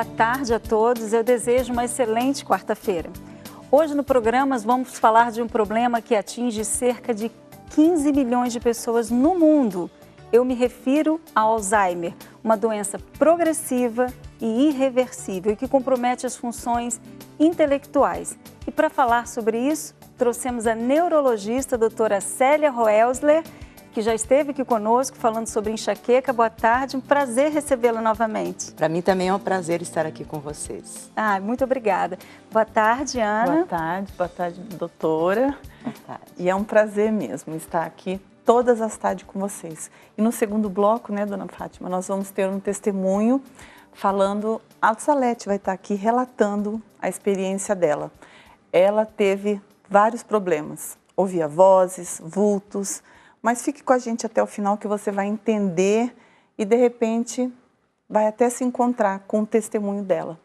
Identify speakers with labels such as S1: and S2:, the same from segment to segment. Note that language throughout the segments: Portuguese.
S1: Boa tarde a todos, eu desejo uma excelente quarta-feira. Hoje no programa vamos falar de um problema que atinge cerca de 15 milhões de pessoas no mundo. Eu me refiro ao Alzheimer, uma doença progressiva e irreversível que compromete as funções intelectuais. E para falar sobre isso, trouxemos a neurologista a doutora Célia Roelsler, que já esteve aqui conosco falando sobre enxaqueca. Boa tarde, um prazer recebê-la novamente.
S2: Para mim também é um prazer estar aqui com vocês.
S1: Muito obrigada. Boa tarde, Ana.
S3: Boa tarde, doutora.
S2: Boa tarde.
S3: E é um prazer mesmo estar aqui todas as tardes com vocês. E no segundo bloco, né, dona Fátima, nós vamos ter um testemunho falando, a Salete vai estar aqui relatando a experiência dela. Ela teve vários problemas, ouvia vozes, vultos, mas fique com a gente até o final que você vai entender e, de repente, vai até se encontrar com o testemunho dela.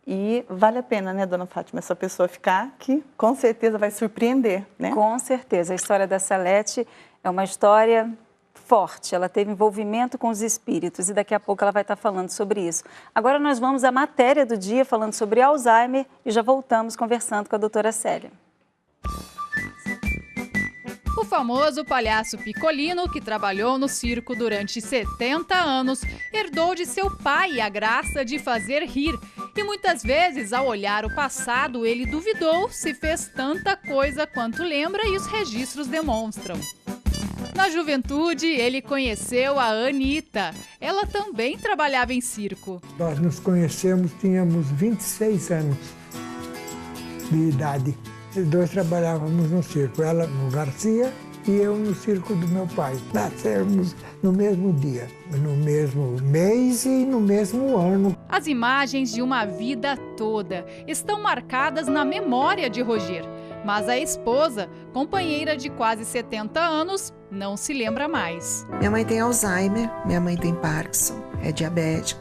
S3: E vale a pena, né, dona Fátima, essa pessoa ficar que com certeza vai surpreender, né?
S1: Com certeza. A história da Salete é uma história forte. Ela teve envolvimento com os espíritos e daqui a pouco ela vai estar falando sobre isso. Agora nós vamos à matéria do dia falando sobre Alzheimer e já voltamos conversando com a doutora Célia.
S4: O famoso palhaço Piccolino, que trabalhou no circo durante 70 anos, herdou de seu pai a graça de fazer rir. E muitas vezes, ao olhar o passado, ele duvidou se fez tanta coisa quanto lembra e os registros demonstram. Na juventude, ele conheceu a Anitta. Ela também trabalhava em circo.
S5: Nós nos conhecemos, tínhamos 26 anos de idade. Os dois trabalhávamos no circo, ela no Garcia e eu no circo do meu pai. Nascemos no mesmo dia, no mesmo mês e no mesmo ano.
S4: As imagens de uma vida toda estão marcadas na memória de Roger. Mas a esposa, companheira de quase 70 anos, não se lembra mais.
S6: Minha mãe tem Alzheimer, minha mãe tem Parkinson, é diabética.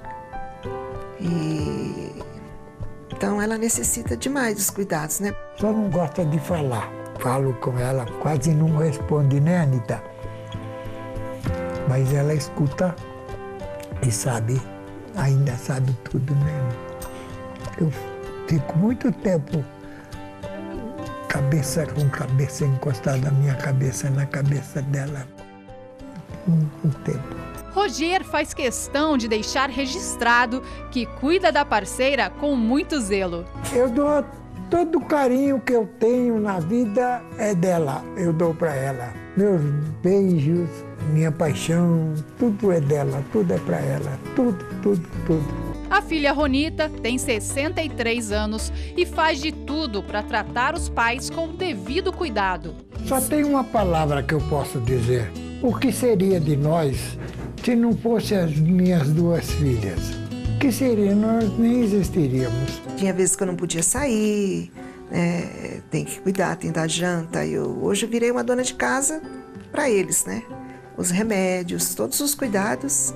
S6: Então ela necessita demais dos cuidados, né?
S5: Só não gosta de falar. Falo com ela, quase não responde, né, Anitta? Mas ela escuta e sabe, ainda sabe tudo, né? Eu fico muito tempo cabeça com cabeça encostada, a minha cabeça na cabeça dela. Um tempo.
S4: Roger faz questão de deixar registrado que cuida da parceira com muito zelo.
S5: Eu dou todo o carinho que eu tenho na vida é dela, eu dou para ela. Meus beijos, minha paixão, tudo é dela, tudo é para ela, tudo.
S4: A filha Ronita tem 63 anos e faz de tudo para tratar os pais com o devido cuidado.
S5: Só tem uma palavra que eu posso dizer. O que seria de nós se não fossem as minhas duas filhas? O que seria? Nós nem existiríamos.
S6: Tinha vezes que eu não podia sair, tem que cuidar, tem que dar janta. Hoje eu virei uma dona de casa para eles, né? Os remédios, todos os cuidados,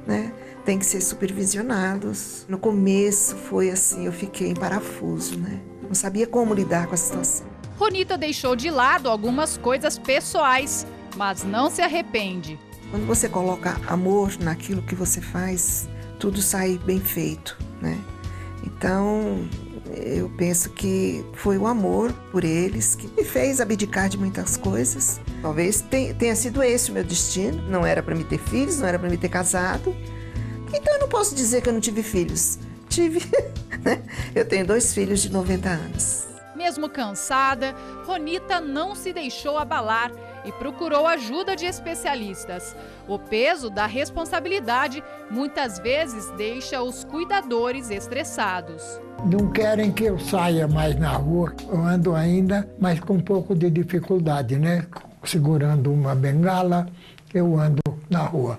S6: né? Tem que ser supervisionados. No começo foi assim, eu fiquei em parafuso, né? Não sabia como lidar com a situação.
S4: Ronita deixou de lado algumas coisas pessoais, mas não se arrepende.
S6: Quando você coloca amor naquilo que você faz, tudo sai bem feito, né? Então, eu penso que foi o amor por eles que me fez abdicar de muitas coisas. Talvez tenha sido esse o meu destino. Não era para me ter filhos, não era para me ter casado. Então eu não posso dizer que eu não tive filhos. Tive, né? Eu tenho 2 filhos de 90 anos.
S4: Mesmo cansada, Ronita não se deixou abalar e procurou ajuda de especialistas. O peso da responsabilidade muitas vezes deixa os cuidadores estressados.
S5: Não querem que eu saia mais na rua. Eu ando ainda, mas com um pouco de dificuldade, né? Segurando uma bengala, eu ando na rua.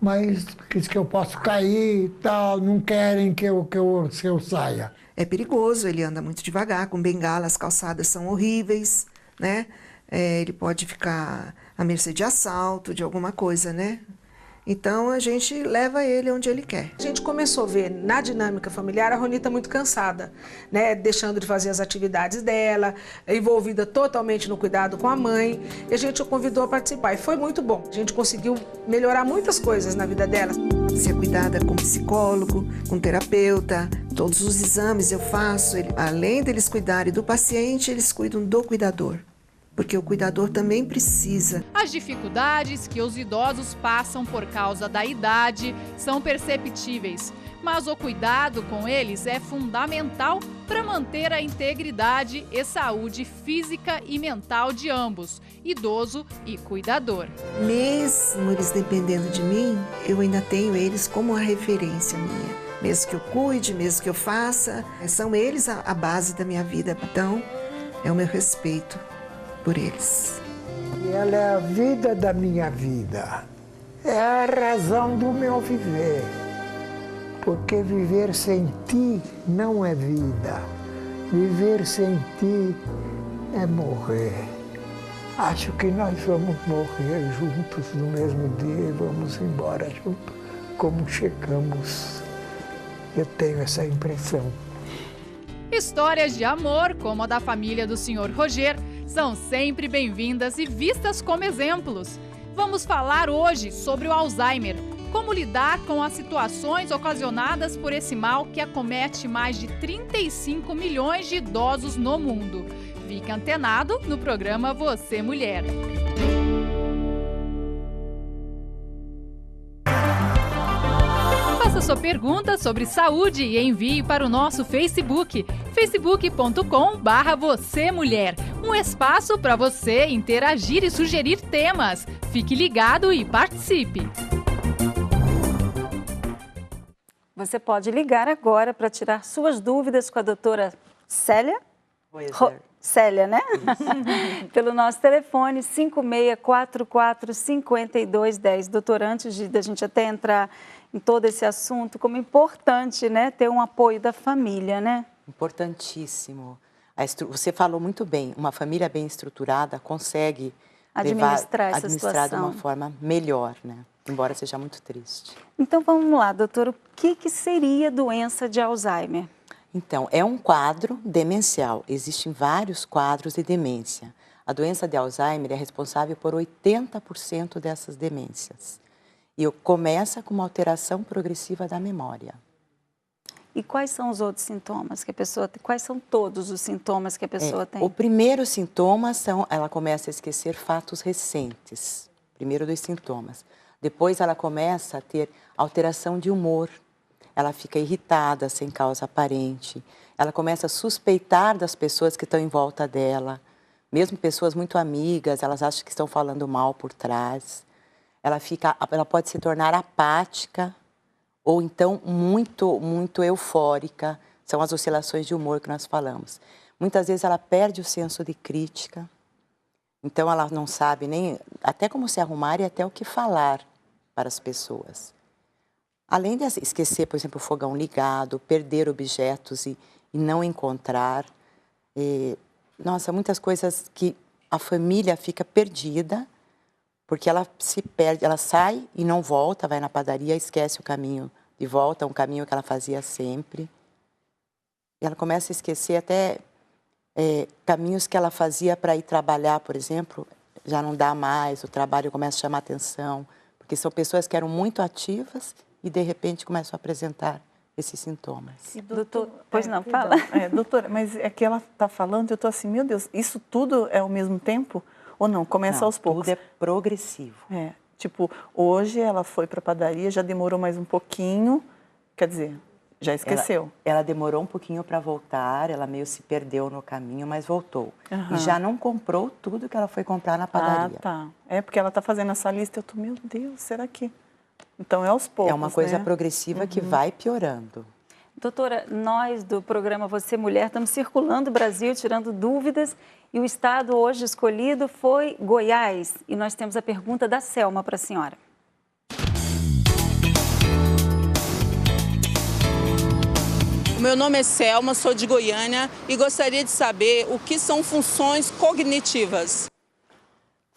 S5: Mas que eu posso cair e tal, não querem que eu saia.
S6: É perigoso, ele anda muito devagar, com bengala, as calçadas são horríveis, né? Ele pode ficar à mercê de assalto, de alguma coisa, né? Então a gente leva ele onde ele quer.
S7: A gente começou a ver na dinâmica familiar a Ronita muito cansada, né? Deixando de fazer as atividades dela, envolvida totalmente no cuidado com a mãe. E a gente o convidou a participar e foi muito bom. A gente conseguiu melhorar muitas coisas na vida dela.
S6: Ser cuidada com psicólogo, com terapeuta, todos os exames eu faço. Além deles cuidarem do paciente, eles cuidam do cuidador. Porque o cuidador também precisa.
S4: As dificuldades que os idosos passam por causa da idade são perceptíveis, mas o cuidado com eles é fundamental para manter a integridade e saúde física e mental de ambos, idoso e cuidador.
S6: Mesmo eles dependendo de mim, eu ainda tenho eles como uma referência minha. Mesmo que eu cuide, mesmo que eu faça, são eles a base da minha vida. Então, é o meu respeito por eles.
S5: E ela é a vida da minha vida, é a razão do meu viver, porque viver sem ti não é vida, viver sem ti é morrer. Acho que nós vamos morrer juntos no mesmo dia e vamos embora juntos, como chegamos. Eu tenho essa impressão.
S4: Histórias de amor, como a da família do Sr. Roger, são sempre bem-vindas e vistas como exemplos. Vamos falar hoje sobre o Alzheimer, como lidar com as situações ocasionadas por esse mal que acomete mais de 35 milhões de idosos no mundo. Fique antenado no programa Você Mulher. Faça sua pergunta sobre saúde e envie para o nosso Facebook, facebook.com/vocêmulher. Um espaço para você interagir e sugerir temas. Fique ligado e participe.
S1: Você pode ligar agora para tirar suas dúvidas com a doutora Célia? Célia, né? Pelo nosso telefone 5644-5210. Doutora, antes da gente até entrar em todo esse assunto, como é importante, né, ter um apoio da família, né?
S2: Importantíssimo. Você falou muito bem, uma família bem estruturada consegue
S1: administrar
S2: de uma forma melhor, né? Embora seja muito triste.
S1: Então vamos lá, doutora, o que seria doença de Alzheimer?
S2: Então, é um quadro demencial. Existem vários quadros de demência. A doença de Alzheimer é responsável por 80% dessas demências. E começa com uma alteração progressiva da memória.
S1: E quais são os outros sintomas que a pessoa tem? Quais são todos os sintomas que a pessoa tem?
S2: O primeiro sintoma ela começa a esquecer fatos recentes. Primeiro dos sintomas. Depois ela começa a ter alteração de humor. Ela fica irritada, sem causa aparente. Ela começa a suspeitar das pessoas que estão em volta dela. Mesmo pessoas muito amigas, elas acham que estão falando mal por trás. Ela pode se tornar apática ou então muito eufórica. São as oscilações de humor que nós falamos. Muitas vezes ela perde o senso de crítica. Então ela não sabe nem até como se arrumar e até o que falar para as pessoas. Além de esquecer, por exemplo, o fogão ligado, perder objetos e não encontrar. Nossa, muitas coisas que a família fica perdida, porque ela se perde, ela sai e não volta, vai na padaria, esquece o caminho de volta, um caminho que ela fazia sempre. E ela começa a esquecer até caminhos que ela fazia para ir trabalhar, por exemplo, já não dá mais, o trabalho começa a chamar atenção, porque são pessoas que eram muito ativas e, de repente, começam a apresentar esses sintomas.
S1: Doutor, pois não, fala.
S3: Doutora, mas é que ela está falando, eu estou assim, meu Deus, isso tudo é ao mesmo tempo? Ou não? Começa aos poucos?
S2: Tudo é progressivo.
S3: Tipo, hoje ela foi para a padaria, já demorou mais um pouquinho, quer dizer, já esqueceu.
S2: Ela demorou um pouquinho para voltar, ela meio se perdeu no caminho, mas voltou. E já não comprou tudo que ela foi comprar na padaria.
S3: Ah, tá. É porque ela está fazendo essa lista, eu tô, meu Deus, será que... Então é aos poucos,
S2: é uma coisa
S3: né?
S2: progressiva que vai piorando.
S1: Doutora, nós do programa Você Mulher estamos circulando o Brasil, tirando dúvidas, e o estado hoje escolhido foi Goiás. E nós temos a pergunta da Selma para a senhora.
S8: Meu nome é Selma, sou de Goiânia e gostaria de saber o que são funções cognitivas.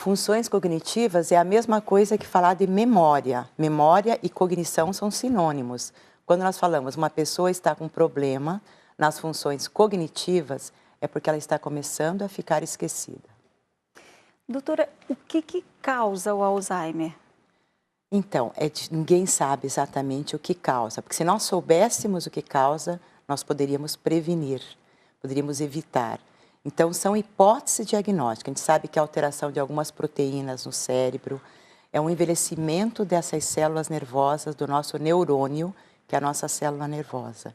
S2: Funções cognitivas é a mesma coisa que falar de memória. Memória e cognição são sinônimos. Quando nós falamos uma pessoa está com problema nas funções cognitivas, é porque ela está começando a ficar esquecida.
S1: Doutora, o que causa o Alzheimer?
S2: Então, ninguém sabe exatamente o que causa, porque se nós soubéssemos o que causa, nós poderíamos prevenir, poderíamos evitar. Então, são hipóteses diagnósticas. A gente sabe que a alteração de algumas proteínas no cérebro é um envelhecimento dessas células nervosas do nosso neurônio, que é a nossa célula nervosa.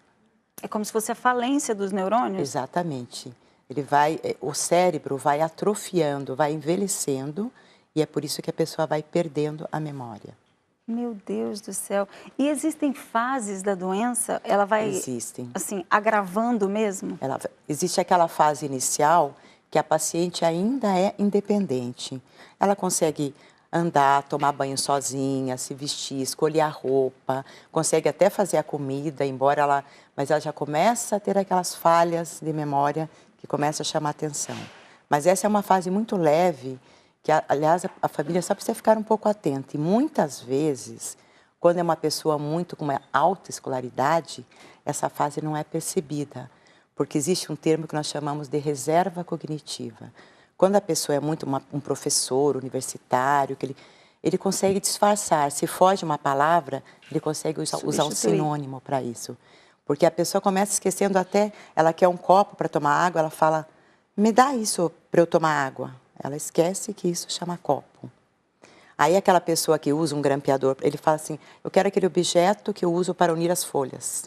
S1: É como se fosse a falência dos neurônios?
S2: Exatamente. O cérebro vai atrofiando, vai envelhecendo, e é por isso que a pessoa vai perdendo a memória.
S1: Meu Deus do céu. E existem fases da doença? Ela vai,
S2: Existem.
S1: assim, agravando mesmo?
S2: Existe aquela fase inicial que a paciente ainda é independente. Ela consegue andar, tomar banho sozinha, se vestir, escolher a roupa, consegue até fazer a comida, mas ela já começa a ter aquelas falhas de memória que começa a chamar atenção. Mas essa é uma fase muito leve, que, aliás, a família só precisa ficar um pouco atenta. E muitas vezes, quando é uma pessoa com uma alta escolaridade, essa fase não é percebida, porque existe um termo que nós chamamos de reserva cognitiva. Quando a pessoa é um professor universitário, que ele consegue disfarçar. Se foge uma palavra, ele consegue usar um sinônimo para isso. Porque a pessoa começa esquecendo até, ela quer um copo para tomar água, ela fala, me dá isso para eu tomar água. Ela esquece que isso chama copo. Aí aquela pessoa que usa um grampeador, ele fala assim, eu quero aquele objeto que eu uso para unir as folhas.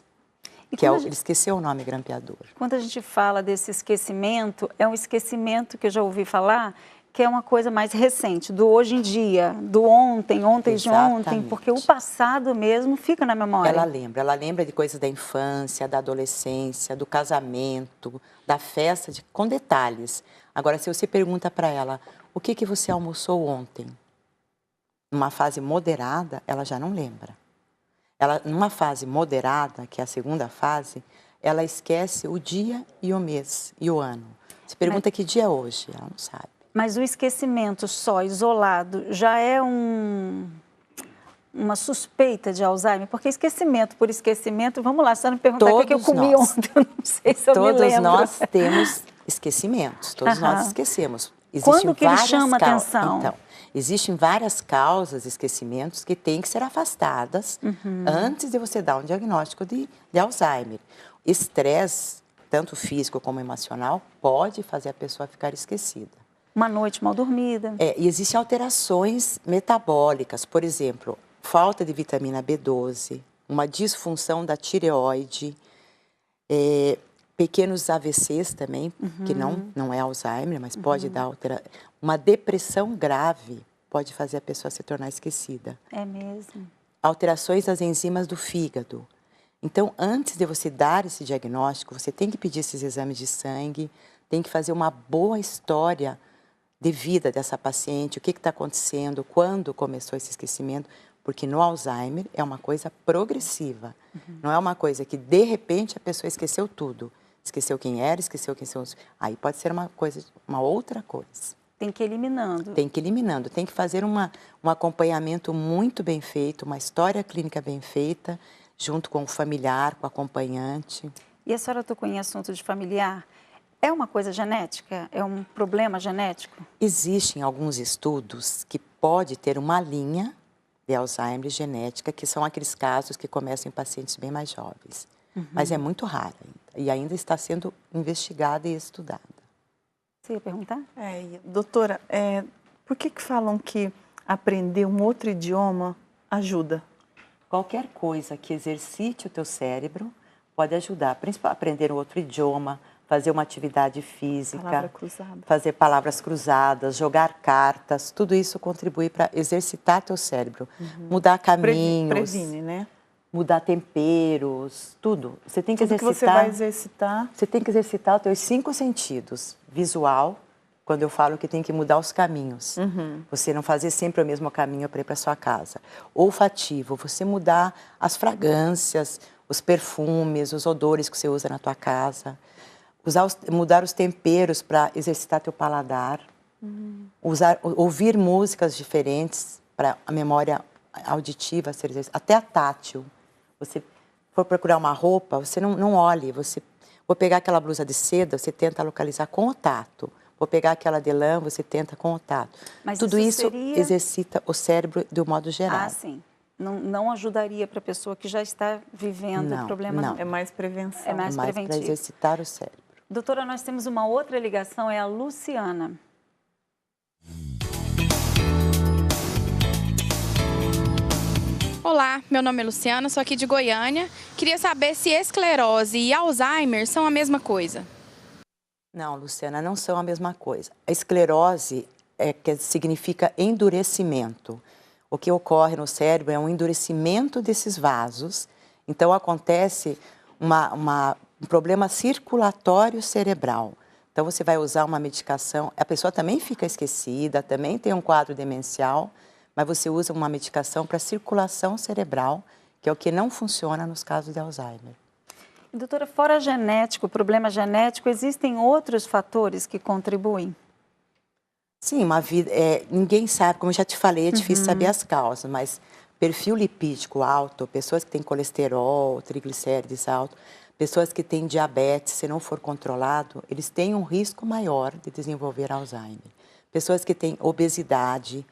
S2: Ele esqueceu o nome grampeador.
S1: Quando a gente fala desse esquecimento, é um esquecimento que eu já ouvi falar, que é uma coisa mais recente, do hoje em dia, do ontem de ontem, porque o passado mesmo fica na memória.
S2: Ela lembra de coisas da infância, da adolescência, do casamento, da festa, com detalhes. Agora, se você pergunta para ela, o que você almoçou ontem? Numa fase moderada, ela já não lembra. Numa fase moderada, que é a segunda fase, ela esquece o dia e o mês e o ano. Se pergunta que dia é hoje, ela não sabe.
S1: Mas o esquecimento só, isolado, já é uma suspeita de Alzheimer? Porque esquecimento por esquecimento, vamos lá, você me perguntar o que eu comi ontem, eu não sei se eu me lembro.
S2: Todos nós temos esquecimentos, todos nós esquecemos.
S1: Quando que ele chama atenção?
S2: Então, existem várias causas de esquecimentos que têm que ser afastadas antes de você dar um diagnóstico de Alzheimer. Estresse, tanto físico como emocional, pode fazer a pessoa ficar esquecida.
S1: Uma noite mal dormida.
S2: E existem alterações metabólicas, por exemplo, falta de vitamina B12, uma disfunção da tireoide, pequenos AVCs também, que não é Alzheimer, mas pode dar uma depressão grave, pode fazer a pessoa se tornar esquecida.
S1: É mesmo.
S2: Alterações das enzimas do fígado. Então, antes de você dar esse diagnóstico, você tem que pedir esses exames de sangue, tem que fazer uma boa história de vida dessa paciente, o que está acontecendo, quando começou esse esquecimento, porque no Alzheimer é uma coisa progressiva, não é uma coisa que de repente a pessoa esqueceu tudo, esqueceu quem era, esqueceu quem são os... Aí pode ser uma outra coisa.
S1: Tem que ir eliminando.
S2: Tem que ir eliminando, tem que fazer um acompanhamento muito bem feito, uma história clínica bem feita, junto com o familiar, com o acompanhante.
S1: E a senhora tocou em assunto de familiar? É uma coisa genética? É um problema genético?
S2: Existem alguns estudos que pode ter uma linha de Alzheimer genética, que são aqueles casos que começam em pacientes bem mais jovens. Mas é muito raro e ainda está sendo investigada e estudada.
S1: Você ia perguntar?
S3: Doutora, por que falam que aprender um outro idioma ajuda?
S2: Qualquer coisa que exercite o teu cérebro pode ajudar, principalmente aprender um outro idioma, fazer uma atividade física, fazer palavras cruzadas, jogar cartas, tudo isso contribui para exercitar teu cérebro, mudar caminhos,
S3: previne, né?
S2: Mudar temperos, tudo. Você tem que
S3: tudo
S2: exercitar.
S3: Que você vai exercitar.
S2: Você tem que exercitar os teus 5 sentidos. Visual, quando eu falo que tem que mudar os caminhos. Você não fazer sempre o mesmo caminho para ir para sua casa. Olfativo, você mudar as fragrâncias, os perfumes, os odores que você usa na tua casa. Mudar os temperos para exercitar teu paladar. Ouvir músicas diferentes para a memória auditiva ser exercitada, até a tátil. Você for procurar uma roupa, você não olhe, vou pegar aquela blusa de seda, você tenta localizar com o tato. Vou pegar aquela de lã, você tenta com o tato.
S1: Mas
S2: tudo isso
S1: seria...
S2: exercita o cérebro de um modo geral.
S1: Ah, sim. Não ajudaria para a pessoa que já está vivendo o problema.
S3: Não. É mais prevenção.
S1: É mais
S2: para
S1: preventivo.
S2: exercitar o cérebro.
S1: Doutora, nós temos uma outra ligação, é a Luciana.
S9: Olá, meu nome é Luciana, sou aqui de Goiânia. Queria saber se esclerose e Alzheimer são a mesma coisa.
S2: Não, Luciana, não são a mesma coisa. A esclerose significa endurecimento. O que ocorre no cérebro é um endurecimento desses vasos. Então, acontece um problema circulatório cerebral. Então, você vai usar uma medicação, a pessoa também fica esquecida, também tem um quadro demencial, mas você usa uma medicação para circulação cerebral, que é o que não funciona nos casos de Alzheimer.
S1: E, doutora, fora genético, problema genético, existem outros fatores que contribuem?
S2: Sim, ninguém sabe, como eu já te falei, é difícil saber as causas, mas perfil lipídico alto, pessoas que têm colesterol, triglicérides alto, pessoas que têm diabetes, se não for controlado, eles têm um risco maior de desenvolver Alzheimer. Pessoas que têm obesidade,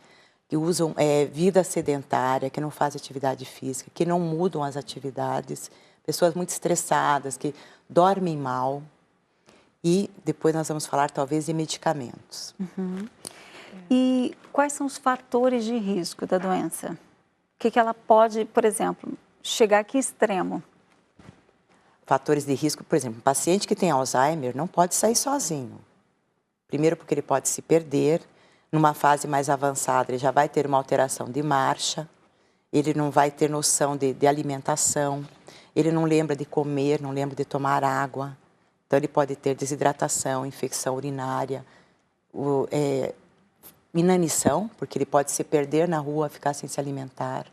S2: que usam vida sedentária, que não fazem atividade física, que não mudam as atividades, pessoas muito estressadas, que dormem mal. E depois nós vamos falar, talvez, de medicamentos.
S1: E quais são os fatores de risco da doença? O que ela pode, por exemplo, chegar a que extremo?
S2: Fatores de risco, por exemplo, um paciente que tem Alzheimer não pode sair sozinho. Primeiro porque ele pode se perder. Numa fase mais avançada, ele já vai ter uma alteração de marcha. Ele não vai ter noção de alimentação. Ele não lembra de comer, não lembra de tomar água. Então, ele pode ter desidratação, infecção urinária, inanição, porque ele pode se perder na rua, ficar sem se alimentar.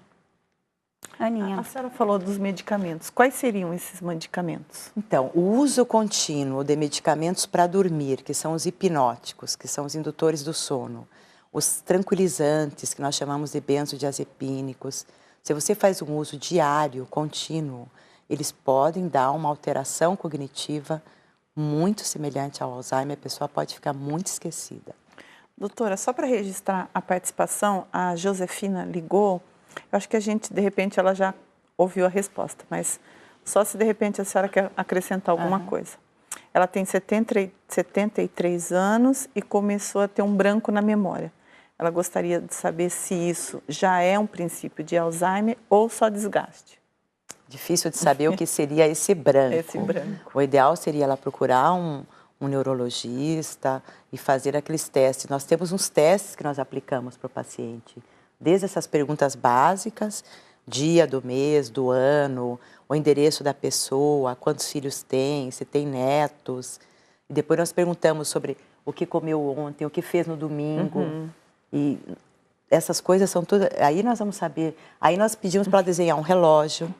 S1: Aninha.
S3: A senhora falou dos medicamentos. Quais seriam esses medicamentos?
S2: Então, o uso contínuo de medicamentos para dormir, que são os hipnóticos, que são os indutores do sono, os tranquilizantes, que nós chamamos de benzodiazepínicos. Se você faz um uso diário, contínuo, eles podem dar uma alteração cognitiva muito semelhante ao Alzheimer, a pessoa pode ficar muito esquecida.
S3: Doutora, só para registrar a participação, a Josefina ligou. Eu acho que de repente, ela já ouviu a resposta, mas só se de repente a senhora quer acrescentar alguma coisa. Ela tem 73 anos e começou a ter um branco na memória. Ela gostaria de saber se isso já é um princípio de Alzheimer ou só desgaste.
S2: Difícil de saber o que seria esse branco.
S3: Esse branco.
S2: O ideal seria ela procurar um neurologista e fazer aqueles testes. Nós temos uns testes que nós aplicamos para o paciente. Desde essas perguntas básicas, dia do mês, do ano, o endereço da pessoa, quantos filhos tem, se tem netos. E depois nós perguntamos sobre o que comeu ontem, o que fez no domingo. E essas coisas são tudo... Aí nós vamos saber... Aí nós pedimos para ela desenhar um relógio.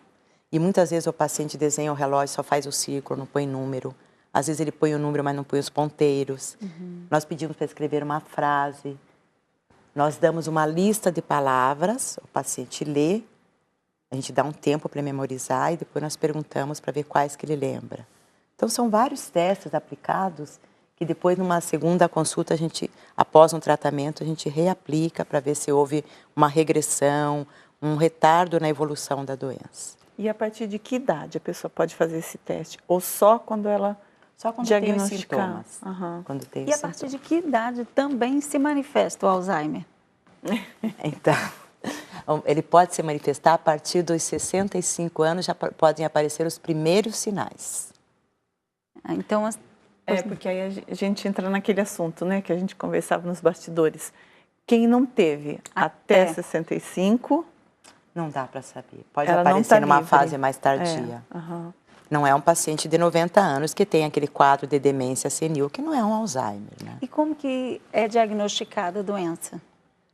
S2: E muitas vezes o paciente desenha o relógio, só faz o círculo, não põe número. Às vezes ele põe o número, mas não põe os ponteiros. Nós pedimos para escrever uma frase. Nós damos uma lista de palavras, o paciente lê, a gente dá um tempo para memorizar e depois nós perguntamos para ver quais que ele lembra. Então, são vários testes aplicados que depois, numa segunda consulta, após um tratamento, a gente reaplica para ver se houve uma regressão, um retardo na evolução da doença.
S3: E a partir de que idade a pessoa pode fazer esse teste? Ou só quando ela diagnosticar?
S2: Tem os sintomas. Quando tem
S1: e a partir de que idade também se manifesta o Alzheimer?
S2: Então, ele pode se manifestar a partir dos 65 anos, já podem aparecer os primeiros sinais.
S1: Então,
S3: porque aí a gente entra naquele assunto, né, que a gente conversava nos bastidores. Quem não teve até 65...
S2: Não dá para saber. Pode aparecer numa fase mais tardia. Não é um paciente de 90 anos que tem aquele quadro de demência senil, que não é um Alzheimer, né?
S1: E como que é diagnosticada a doença?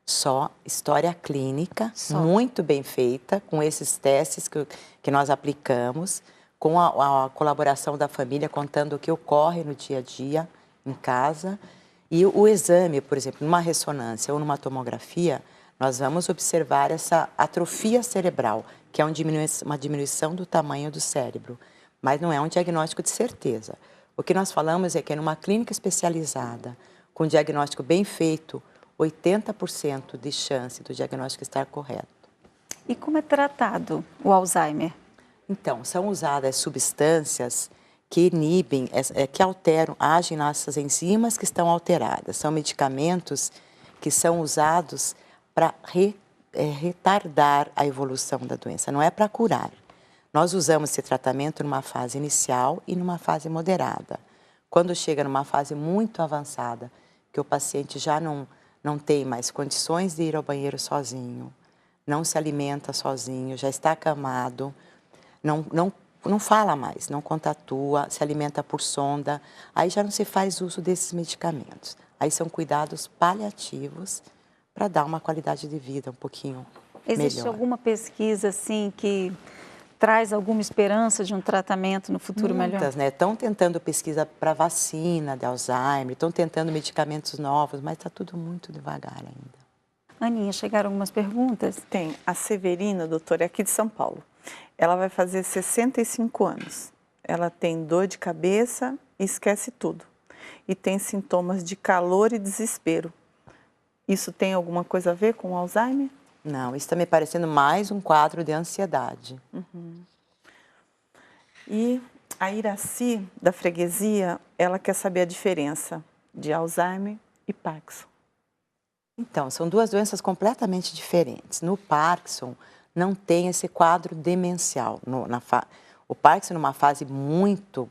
S2: Só história clínica, muito bem feita, com esses testes que nós aplicamos, com a colaboração da família, contando o que ocorre no dia a dia, em casa. E o exame, por exemplo, numa ressonância ou numa tomografia, nós vamos observar essa atrofia cerebral, que é uma diminuição do tamanho do cérebro, mas não é um diagnóstico de certeza. O que nós falamos é que numa clínica especializada, com diagnóstico bem feito, 80% de chance do diagnóstico estar correto.
S1: E como é tratado o Alzheimer?
S2: Então, são usadas substâncias que inibem, que alteram, agem nessas enzimas que estão alteradas. São medicamentos que são usados para retardar a evolução da doença, não é para curar. Nós usamos esse tratamento numa fase inicial e numa fase moderada. Quando chega numa fase muito avançada, que o paciente já não tem mais condições de ir ao banheiro sozinho, não se alimenta sozinho, já está acamado, não fala mais, não contatua, se alimenta por sonda, aí já não se faz uso desses medicamentos. Aí são cuidados paliativos para dar uma qualidade de vida um pouquinho melhor.
S1: Existe alguma pesquisa assim que traz alguma esperança de um tratamento no futuro melhor?
S2: Muitas, né? Estão tentando pesquisa para vacina de Alzheimer, estão tentando medicamentos novos, mas está tudo muito devagar ainda.
S1: Aninha, chegaram algumas perguntas?
S3: Tem. A Severina, doutora, é aqui de São Paulo. Ela vai fazer 65 anos. Ela tem dor de cabeça e esquece tudo. E tem sintomas de calor e desespero. Isso tem alguma coisa a ver com o Alzheimer?
S2: Não, isso está me parecendo mais um quadro de ansiedade.
S3: E a Iraci, da freguesia, ela quer saber a diferença de Alzheimer e Parkinson.
S2: Então, são duas doenças completamente diferentes. No Parkinson, não tem esse quadro demencial. O Parkinson, numa fase muito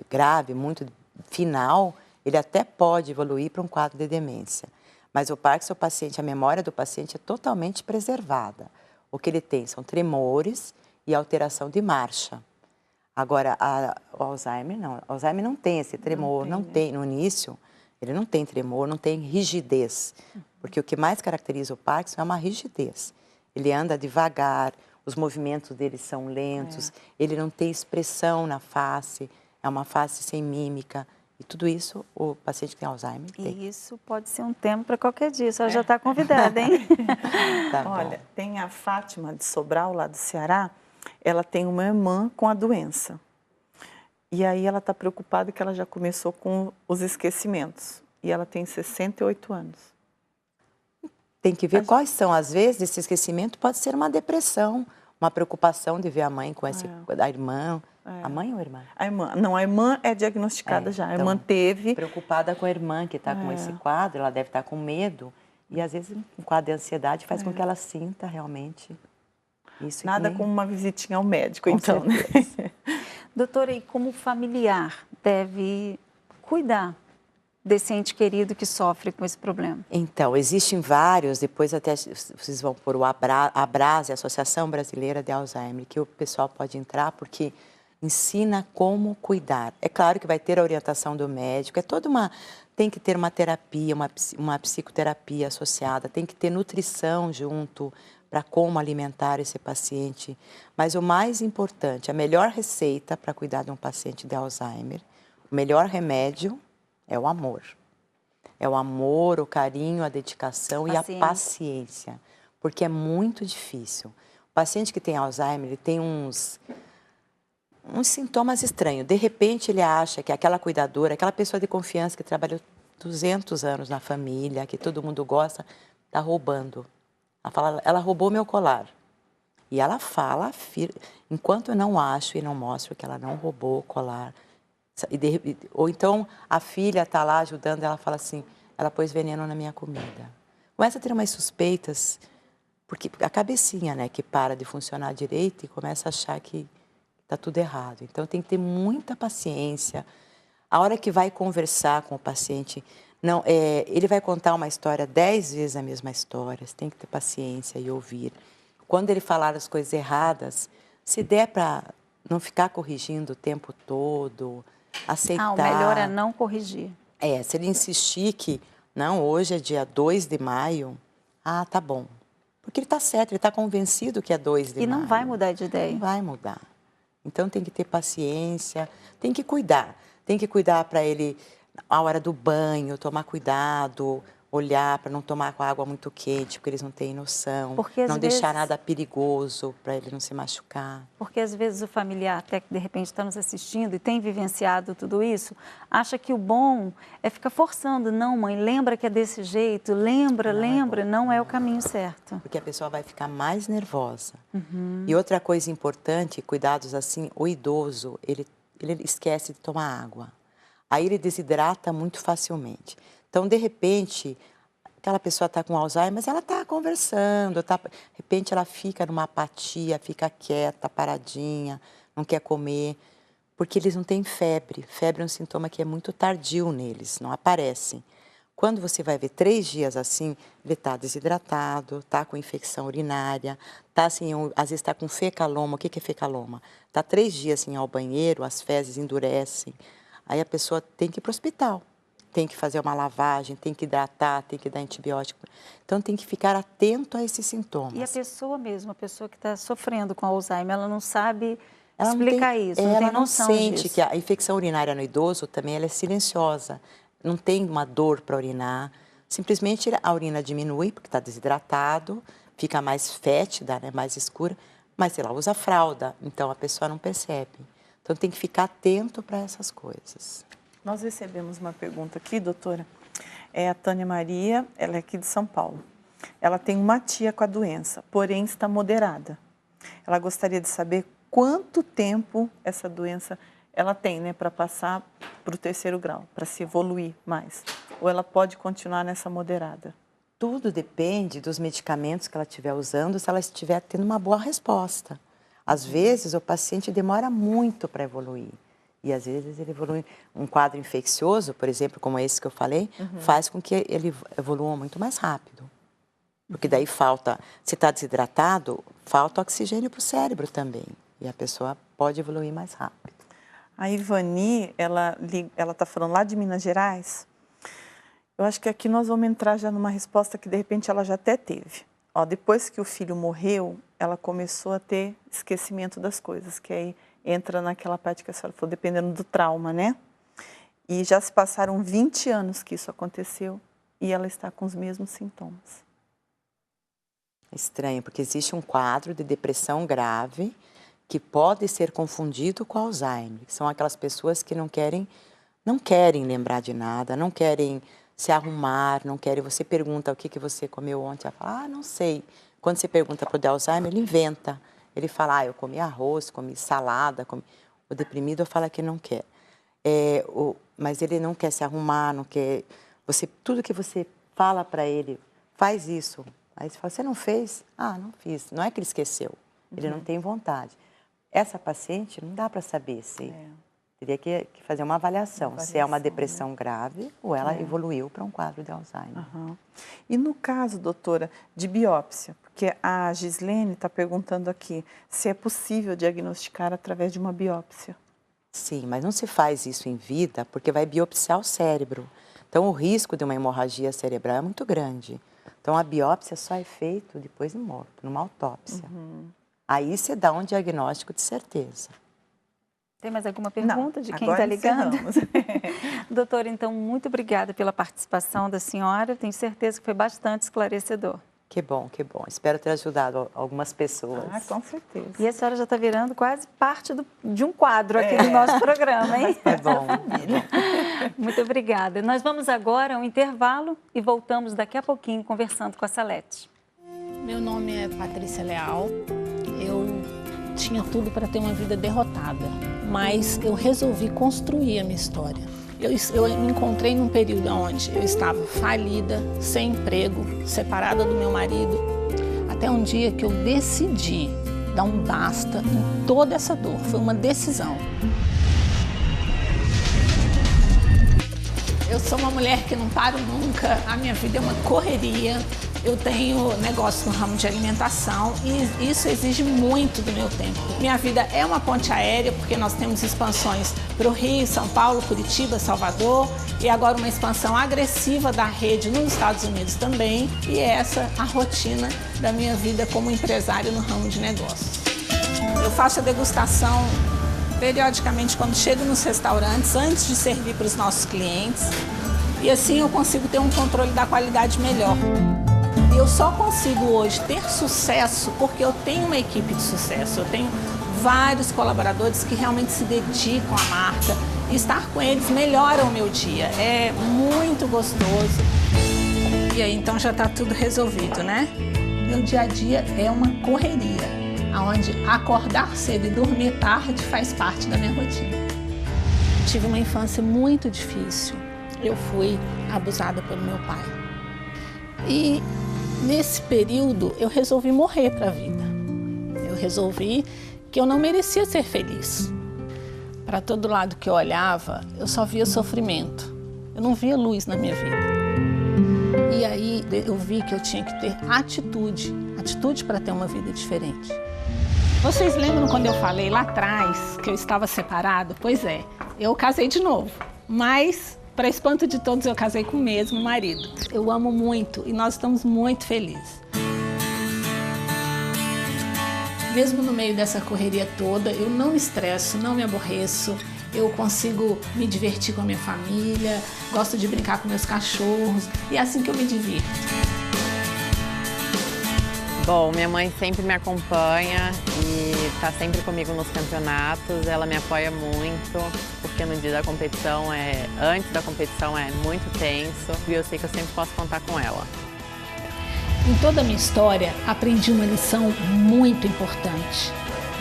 S2: grave, muito final, ele até pode evoluir para um quadro de demência. Mas o Parkinson, a memória do paciente é totalmente preservada. O que ele tem são tremores e alteração de marcha. Agora, o Alzheimer não. O Alzheimer não tem esse tremor, não tem, no início, ele não tem tremor, não tem rigidez. Porque o que mais caracteriza o Parkinson é uma rigidez. Ele anda devagar, os movimentos dele são lentos, ele não tem expressão na face, é uma face sem mímica. E tudo isso o paciente que tem Alzheimer tem.
S1: E isso pode ser um tema para qualquer dia, a senhora já está convidada, hein?
S3: Olha, tem a Fátima de Sobral, lá do Ceará, ela tem uma irmã com a doença. E aí ela está preocupada que ela já começou com os esquecimentos. E ela tem 68 anos.
S2: Tem que ver quais são, às vezes, esse esquecimento pode ser uma depressão, uma preocupação de ver a mãe com a irmã. A mãe ou a irmã?
S3: A irmã. Não, a irmã é diagnosticada já. A irmã teve.
S2: Preocupada com a irmã que está com esse quadro, ela deve estar com medo. E às vezes um quadro de ansiedade faz com que ela sinta realmente isso.
S3: Nada como uma visitinha ao médico,
S2: Com
S3: então, né?
S1: Doutora, e como familiar deve cuidar desse ente querido que sofre com esse problema?
S2: Então, existem vários, depois até vocês vão pôr o Abrase, a Associação Brasileira de Alzheimer, que o pessoal pode entrar porque ensina como cuidar. É claro que vai ter a orientação do médico, tem que ter uma terapia, uma psicoterapia associada, tem que ter nutrição junto para como alimentar esse paciente. Mas o mais importante, a melhor receita para cuidar de um paciente de Alzheimer, o melhor remédio é o amor. É o amor, o carinho, a dedicação e a paciência. Porque é muito difícil. O paciente que tem Alzheimer, ele tem uns sintomas estranhos. De repente, ele acha que aquela cuidadora, aquela pessoa de confiança que trabalhou 200 anos na família, que todo mundo gosta, está roubando. Ela fala, ela roubou meu colar. E ela fala, enquanto eu não acho e não mostro que ela não roubou o colar. Ou então a filha está lá ajudando, ela fala assim, ela pôs veneno na minha comida. Começa a ter umas suspeitas, porque a cabecinha, né, que para de funcionar direito e começa a achar que está tudo errado. Então tem que ter muita paciência. A hora que vai conversar com o paciente, ele vai contar uma história 10 vezes a mesma história, você tem que ter paciência e ouvir. Quando ele falar as coisas erradas, se der para não ficar corrigindo o tempo todo, aceitar.
S1: O melhor é não corrigir.
S2: Se ele insistir que, não, hoje é dia 2 de maio, tá bom. Porque ele está certo, ele está convencido que é 2 de maio.
S1: E não vai mudar de ideia.
S2: Não vai mudar. Então tem que ter paciência, tem que cuidar. Tem que cuidar para ele a hora do banho, tomar cuidado, olhar para não tomar com a água muito quente, porque eles não têm noção,
S1: porque,
S2: não deixar nada perigoso para ele não se machucar.
S1: Porque às vezes o familiar, até que de repente está nos assistindo e tem vivenciado tudo isso, acha que o bom é ficar forçando. Não, mãe, lembra que é desse jeito, lembra, não é o caminho certo.
S2: Porque a pessoa vai ficar mais nervosa. E outra coisa importante, cuidados assim, o idoso, ele esquece de tomar água. Aí ele desidrata muito facilmente. Então, de repente, aquela pessoa está com Alzheimer, mas ela está conversando, de repente ela fica numa apatia, fica quieta, paradinha, não quer comer, porque eles não têm febre. Febre é um sintoma que é muito tardio neles, não aparece. Quando você vai ver 3 dias assim, ele está desidratado, está com infecção urinária, tá assim, às vezes está com fecaloma. O que é fecaloma? Está 3 dias assim, ao banheiro, as fezes endurecem, aí a pessoa tem que ir para o hospital. Tem que fazer uma lavagem, tem que hidratar, tem que dar antibiótico. Então, tem que ficar atento a esses sintomas.
S1: E a pessoa mesmo, a pessoa que está sofrendo com Alzheimer, ela não sabe explicar isso, não tem noção disso. Ela não sente que a infecção urinária no idoso também ela é silenciosa. Não tem uma dor para urinar. Simplesmente a urina diminui, porque está desidratado, fica mais fétida, né, mais escura, mas ela usa fralda, então a pessoa não percebe. Então, tem que ficar atento para essas coisas.
S3: Nós recebemos uma pergunta aqui, doutora. É a Tânia Maria, ela é aqui de São Paulo. Ela tem uma tia com a doença, porém está moderada. Ela gostaria de saber quanto tempo essa doença ela tem, né, para passar para o 3º grau, para se evoluir mais. Ou ela pode continuar nessa moderada?
S2: Tudo depende dos medicamentos que ela estiver usando, se ela estiver tendo uma boa resposta. Às vezes, o paciente demora muito para evoluir. E, às vezes, ele evolui. Um quadro infeccioso, por exemplo, como esse que eu falei, faz com que ele evolua muito mais rápido. Porque daí falta, se está desidratado, falta oxigênio para o cérebro também. E a pessoa pode evoluir mais rápido.
S3: A Ivani, ela está falando lá de Minas Gerais. Eu acho que aqui nós vamos entrar já numa resposta que, de repente, ela já até teve. Ó, depois que o filho morreu, ela começou a ter esquecimento das coisas, que aí entra naquela parte que a senhora falou, dependendo do trauma, né? E já se passaram 20 anos que isso aconteceu e ela está com os mesmos sintomas.
S2: Estranho, porque existe um quadro de depressão grave que pode ser confundido com Alzheimer. São aquelas pessoas que não querem lembrar de nada, não querem se arrumar, não querem. Você pergunta o que você comeu ontem, ela fala, não sei. Quando você pergunta para o de Alzheimer, ele inventa. Ele fala, eu comi arroz, comi salada. O deprimido fala que não quer. Mas ele não quer se arrumar, não quer... Tudo que você fala para ele, faz isso. Aí você fala, você não fez? Ah, não fiz. Não é que ele esqueceu, ele não tem vontade. Essa paciente, não dá para saber se... Teria que fazer uma avaliação, se é uma depressão grave ou ela evoluiu para um quadro de Alzheimer.
S3: E no caso, doutora, de biópsia, porque a Gislene está perguntando aqui se é possível diagnosticar através de uma biópsia.
S2: Sim, mas não se faz isso em vida porque vai biopsiar o cérebro. Então, o risco de uma hemorragia cerebral é muito grande. Então, a biópsia só é feita depois de morto, numa autópsia. Aí você dá um diagnóstico de certeza.
S1: Tem mais alguma pergunta de quem está ligando? Doutora, então, muito obrigada pela participação da senhora. Tenho certeza que foi bastante esclarecedor.
S2: Que bom, que bom. Espero ter ajudado algumas pessoas.
S3: Ah, com certeza.
S1: E a senhora já está virando quase parte de um quadro aqui do nosso programa, hein?
S2: É bom.
S1: Muito obrigada. Nós vamos agora a um intervalo e voltamos daqui a pouquinho conversando com a Salete.
S10: Meu nome é Patrícia Leal. Eu tinha tudo para ter uma vida derrotada, mas eu resolvi construir a minha história. Eu me encontrei num período onde eu estava falida, sem emprego, separada do meu marido, até um dia que eu decidi dar um basta em toda essa dor. Foi uma decisão. Eu sou uma mulher que não paro nunca, a minha vida é uma correria. Eu tenho negócio no ramo de alimentação e isso exige muito do meu tempo. Minha vida é uma ponte aérea porque nós temos expansões para o Rio, São Paulo, Curitiba, Salvador e agora uma expansão agressiva da rede nos Estados Unidos também. E essa é a rotina da minha vida como empresária no ramo de negócios. Eu faço a degustação periodicamente quando chego nos restaurantes, antes de servir para os nossos clientes. E assim eu consigo ter um controle da qualidade melhor. E eu só consigo hoje ter sucesso porque eu tenho uma equipe de sucesso. Eu tenho vários colaboradores que realmente se dedicam à marca. E estar com eles melhora o meu dia. É muito gostoso. E aí, então já está tudo resolvido, né? Meu dia a dia é uma correria, onde acordar cedo e dormir tarde faz parte da minha rotina. Tive uma infância muito difícil. Eu fui abusada pelo meu pai. E nesse período eu resolvi morrer para a vida. Eu resolvi que eu não merecia ser feliz. Para todo lado que eu olhava, eu só via sofrimento. Eu não via luz na minha vida. E aí eu vi que eu tinha que ter atitude para ter uma vida diferente. Vocês lembram quando eu falei lá atrás que eu estava separado? Pois é, eu casei de novo, mas para espanto de todos eu casei com o mesmo marido. Eu amo muito e nós estamos muito felizes. Mesmo no meio dessa correria toda, eu não me estresso, não me aborreço. Eu consigo me divertir com a minha família, gosto de brincar com meus cachorros e é assim que eu me divirto.
S11: Bom, minha mãe sempre me acompanha e está sempre comigo nos campeonatos. Ela me apoia muito, porque no dia da competição, antes da competição é muito tenso e eu sei que eu sempre posso contar com ela.
S10: Em toda a minha história, aprendi uma lição muito importante.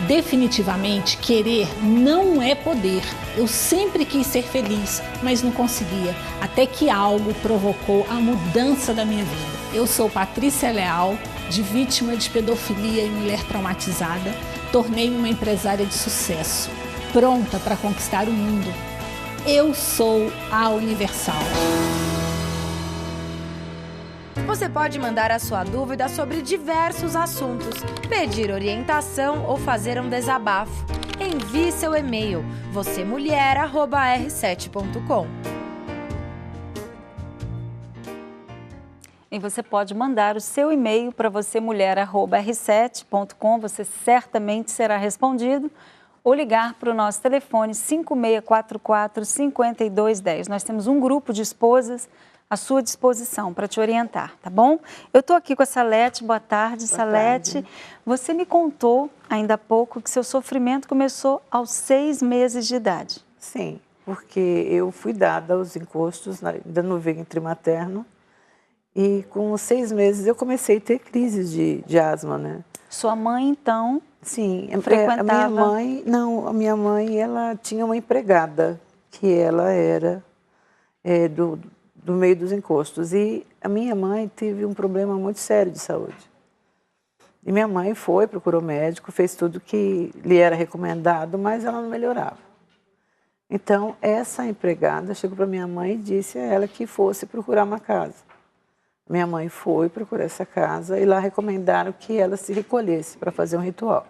S10: Definitivamente, querer não é poder. Eu sempre quis ser feliz, mas não conseguia, até que algo provocou a mudança da minha vida. Eu sou Patrícia Leal, de vítima de pedofilia e mulher traumatizada, tornei-me uma empresária de sucesso, pronta para conquistar o mundo. Eu sou a Universal.
S12: Você pode mandar a sua dúvida sobre diversos assuntos, pedir orientação ou fazer um desabafo. Envie seu e-mail vocemulher@r7.com.
S1: E você pode mandar o seu e-mail para vocemulher@r7.com, você certamente será respondido, ou ligar para o nosso telefone 5644-5210. Nós temos um grupo de esposas à sua disposição para te orientar, tá bom? Eu estou aqui com a Salete. Boa tarde, Salete. Você me contou ainda há pouco que seu sofrimento começou aos 6 meses de idade.
S13: Sim, porque eu fui dada aos encostos ainda no ventre materno e com 6 meses eu comecei a ter crises de asma, né?
S1: Sua mãe, então,
S13: sim,
S1: frequentava...
S13: a minha mãe, ela tinha uma empregada que ela era do meio dos encostos. E a minha mãe teve um problema muito sério de saúde. E minha mãe procurou médico, fez tudo que lhe era recomendado, mas ela não melhorava. Então, essa empregada chegou para minha mãe e disse a ela que fosse procurar uma casa. Minha mãe foi procurar essa casa e lá recomendaram que ela se recolhesse para fazer um ritual.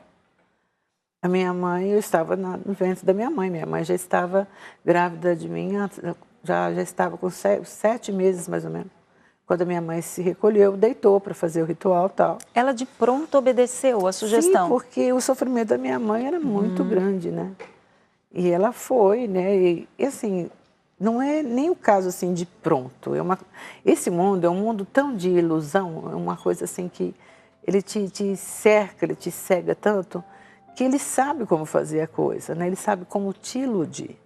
S13: A minha mãe, eu estava no ventre da minha mãe já estava grávida de mim, já estava com 7 meses, mais ou menos. Quando a minha mãe se recolheu, deitou para fazer o ritual e tal.
S1: Ela de pronto obedeceu a sugestão?
S13: Sim, porque o sofrimento da minha mãe era muito grande, né? E ela foi, né? E assim, não é nem o caso assim de pronto. Esse mundo é um mundo tão de ilusão, é uma coisa assim que ele te cerca, ele te cega tanto, que ele sabe como fazer a coisa, né? Ele sabe como te iludir.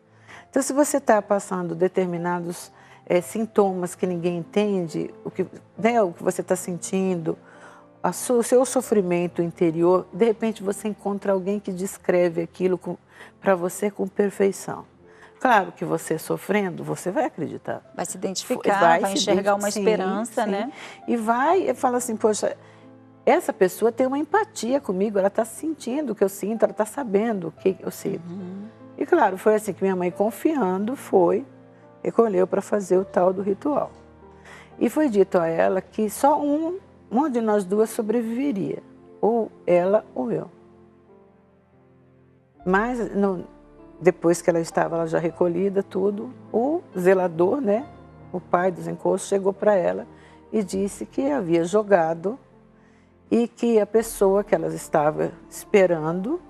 S13: Então, se você está passando determinados sintomas que ninguém entende, o que você está sentindo, o seu sofrimento interior, de repente você encontra alguém que descreve aquilo para você com perfeição. Claro que você sofrendo, você vai acreditar.
S1: Vai se identificar, vai enxergar uma esperança,
S13: sim.
S1: Né?
S13: E fala assim, poxa, essa pessoa tem uma empatia comigo, ela está sentindo o que eu sinto, ela está sabendo o que eu sinto. E claro, foi assim que minha mãe, confiando, recolheu para fazer o tal do ritual. E foi dito a ela que só uma de nós duas sobreviveria, ou ela ou eu. Mas depois que ela estava já recolhida, tudo, o zelador, né, o pai dos encostos, chegou para ela e disse que havia jogado e que a pessoa que ela estava esperando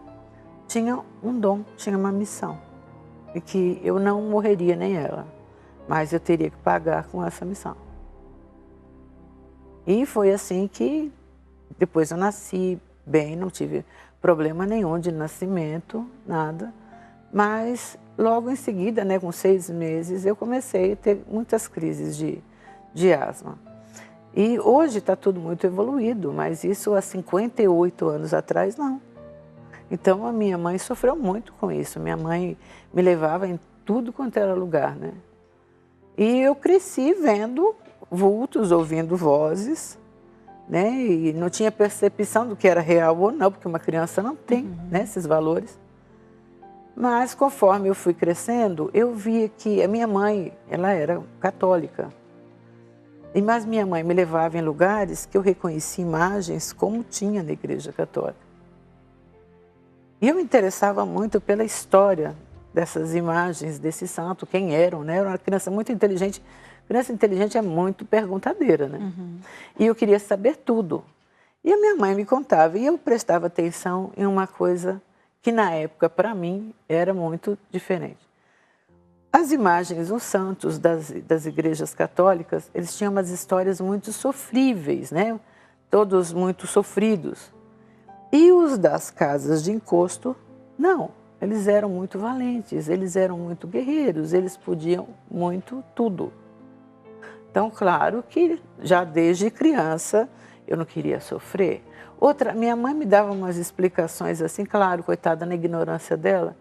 S13: tinha um dom, tinha uma missão. E que eu não morreria nem ela, mas eu teria que pagar com essa missão. E foi assim que depois eu nasci bem, não tive problema nenhum de nascimento, nada. Mas logo em seguida, né, com 6 meses, eu comecei a ter muitas crises de asma. E hoje está tudo muito evoluído, mas isso há 58 anos atrás, não. Então a minha mãe sofreu muito com isso. Minha mãe me levava em tudo quanto era lugar, né? E eu cresci vendo vultos, ouvindo vozes, né? E não tinha percepção do que era real ou não, porque uma criança não tem, né, esses valores. Mas conforme eu fui crescendo, eu via que a minha mãe, ela era católica. Mas minha mãe me levava em lugares que eu reconhecia imagens como tinha na Igreja Católica. E eu me interessava muito pela história dessas imagens, desse santo, quem eram, né? Eu era uma criança muito inteligente. Criança inteligente é muito perguntadeira, né? E eu queria saber tudo. E a minha mãe me contava, e eu prestava atenção em uma coisa que na época, para mim, era muito diferente. As imagens, os santos das igrejas católicas, eles tinham umas histórias muito sofríveis, né? Todos muito sofridos. E os das casas de encosto, não. Eles eram muito valentes, eles eram muito guerreiros, eles podiam muito tudo. Então, claro que já desde criança eu não queria sofrer. Minha mãe me dava umas explicações assim, claro, coitada, na ignorância dela,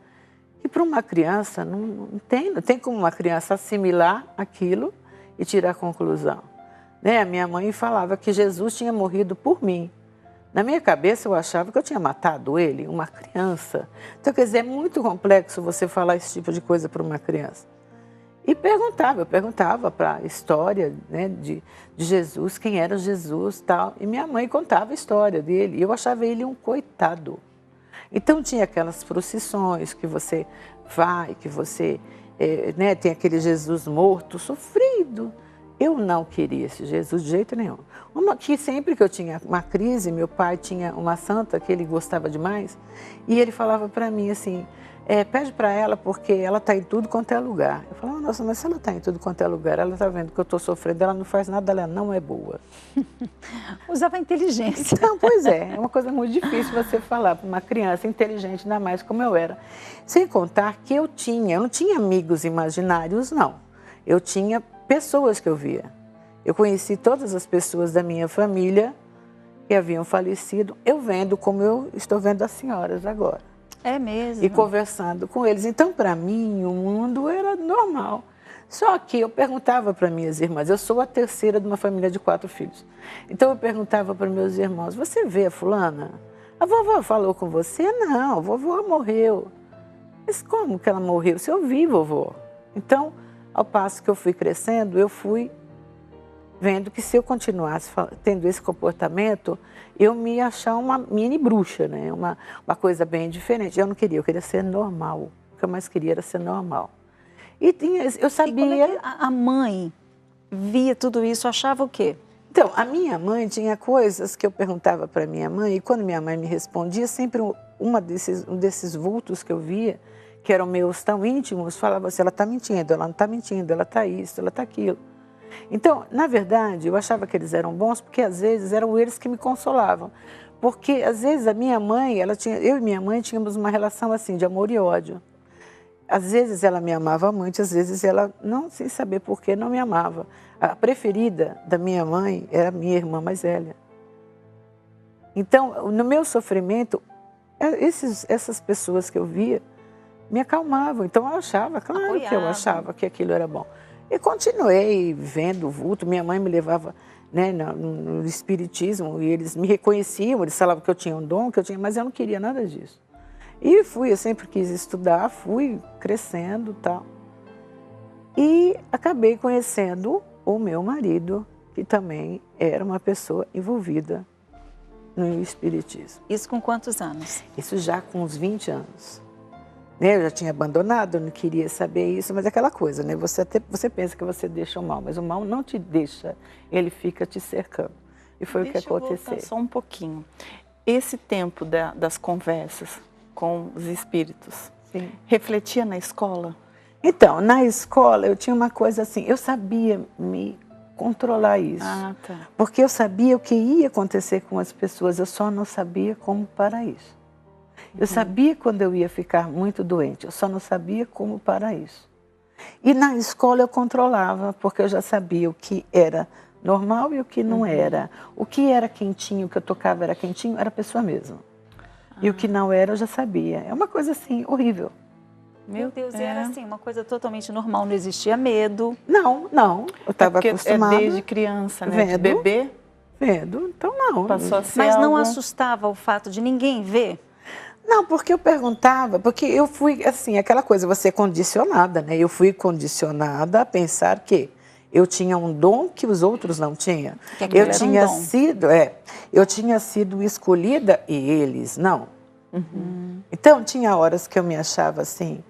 S13: que para uma criança não tem como uma criança assimilar aquilo e tirar a conclusão. Né? A minha mãe falava que Jesus tinha morrido por mim. Na minha cabeça eu achava que eu tinha matado ele, uma criança. Então, quer dizer, é muito complexo você falar esse tipo de coisa para uma criança. E eu perguntava para a história, né, de Jesus, quem era Jesus e tal. E minha mãe contava a história dele, e eu achava ele um coitado. Então tinha aquelas procissões que você vai, que você né, tem aquele Jesus morto, sofrido. Eu não queria esse Jesus de jeito nenhum. Que sempre que eu tinha uma crise, meu pai tinha uma santa que ele gostava demais, e ele falava para mim assim, pede para ela porque ela está em tudo quanto é lugar. Eu falava, nossa, mas se ela está em tudo quanto é lugar, ela está vendo que eu estou sofrendo, ela não faz nada, ela não é boa.
S1: Usava inteligência.
S13: Então, pois é uma coisa muito difícil você falar para uma criança inteligente, ainda mais como eu era. Sem contar que eu não tinha amigos imaginários, não. Eu tinha pessoas que eu via. Eu conheci todas as pessoas da minha família que haviam falecido, eu vendo como eu estou vendo as senhoras agora.
S1: É mesmo?
S13: E conversando com eles. Então, para mim, o mundo era normal. Só que eu perguntava para minhas irmãs, eu sou a terceira de uma família de 4 filhos. Então, eu perguntava para meus irmãos, você vê a fulana? A vovó falou com você? Não, a vovó morreu. Mas como que ela morreu? Se eu vi, vovó. Então, ao passo que eu fui crescendo, eu fui vendo que se eu continuasse tendo esse comportamento, eu me ia achar uma mini bruxa, né? Uma coisa bem diferente. Eu queria ser normal. O que eu mais queria era ser normal. E eu sabia...
S1: E como é que a mãe via tudo isso, achava o quê?
S13: Então, a minha mãe tinha coisas que eu perguntava para minha mãe, e quando minha mãe me respondia, sempre um desses vultos que eu via, que eram meus tão íntimos, falava assim, ela está mentindo, ela não está mentindo, ela está isso, ela está aquilo. Então, na verdade, eu achava que eles eram bons porque, às vezes, eram eles que me consolavam. Porque, às vezes, a minha mãe, eu e minha mãe tínhamos uma relação assim, de amor e ódio. Às vezes ela me amava muito, às vezes ela, não sem saber por que, não me amava. A preferida da minha mãe era a minha irmã mais velha. Então, no meu sofrimento, essas pessoas que eu via me acalmavam. Então, eu achava, claro que eu achava que aquilo era bom. E continuei vendo o vulto. Minha mãe me levava, né, no espiritismo e eles me reconheciam, eles falavam que eu tinha um dom, mas eu não queria nada disso. E eu sempre quis estudar, fui crescendo e tal. E acabei conhecendo o meu marido, que também era uma pessoa envolvida no espiritismo.
S1: Isso com quantos anos?
S13: Isso já com uns 20 anos. Eu já tinha abandonado, eu não queria saber isso, mas é aquela coisa, né? Você pensa que você deixa o mal, mas o mal não te deixa, ele fica te cercando. E foi o que aconteceu.
S3: Deixa eu voltar só um pouquinho. Esse tempo das conversas, com os espíritos.
S13: Sim.
S3: Refletia na escola?
S13: Então, na escola eu tinha uma coisa assim, eu sabia me controlar isso.
S3: Ah, tá.
S13: Porque eu sabia o que ia acontecer com as pessoas, eu só não sabia como parar isso. Eu sabia quando eu ia ficar muito doente, eu só não sabia como parar isso. E na escola eu controlava, porque eu já sabia o que era normal e o que não era. O que era quentinho, o que eu tocava era quentinho, era a pessoa mesma. E o que não era, eu já sabia. É uma coisa assim, horrível.
S1: Meu Deus, e era assim, uma coisa totalmente normal, não existia medo.
S13: Não, eu estava acostumada.
S3: É desde criança, né?
S13: Vendo,
S3: de bebê?
S13: Vendo, então não.
S3: Passou a ser
S1: Mas não
S3: algo...
S1: assustava o fato de ninguém ver?
S13: Não, porque eu perguntava, porque eu fui, assim, aquela coisa, você é condicionada, né? Eu fui condicionada a pensar que eu tinha um dom que os outros não tinham. Eu tinha sido escolhida e eles não. Então, tinha horas que eu me achava assim,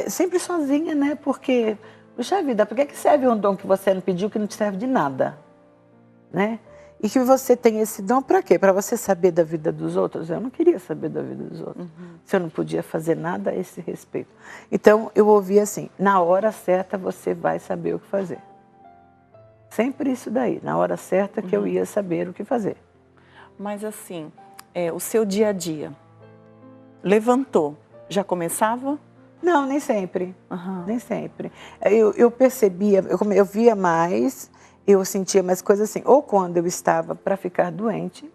S13: sempre sozinha, né? Porque, puxa vida, por que serve um dom que você não pediu que não te serve de nada? Né? E que você tem esse dom para quê? Para você saber da vida dos outros? Eu não queria saber da vida dos outros. Se eu não podia fazer nada a esse respeito. Então, eu ouvia assim, na hora certa você vai saber o que fazer. Sempre isso daí, na hora certa que eu ia saber o que fazer.
S3: Mas assim, o seu dia a dia, levantou, já começava?
S13: Não, nem sempre, nem sempre. Eu percebia, eu via mais, eu sentia mais coisas assim, ou quando eu estava para ficar doente,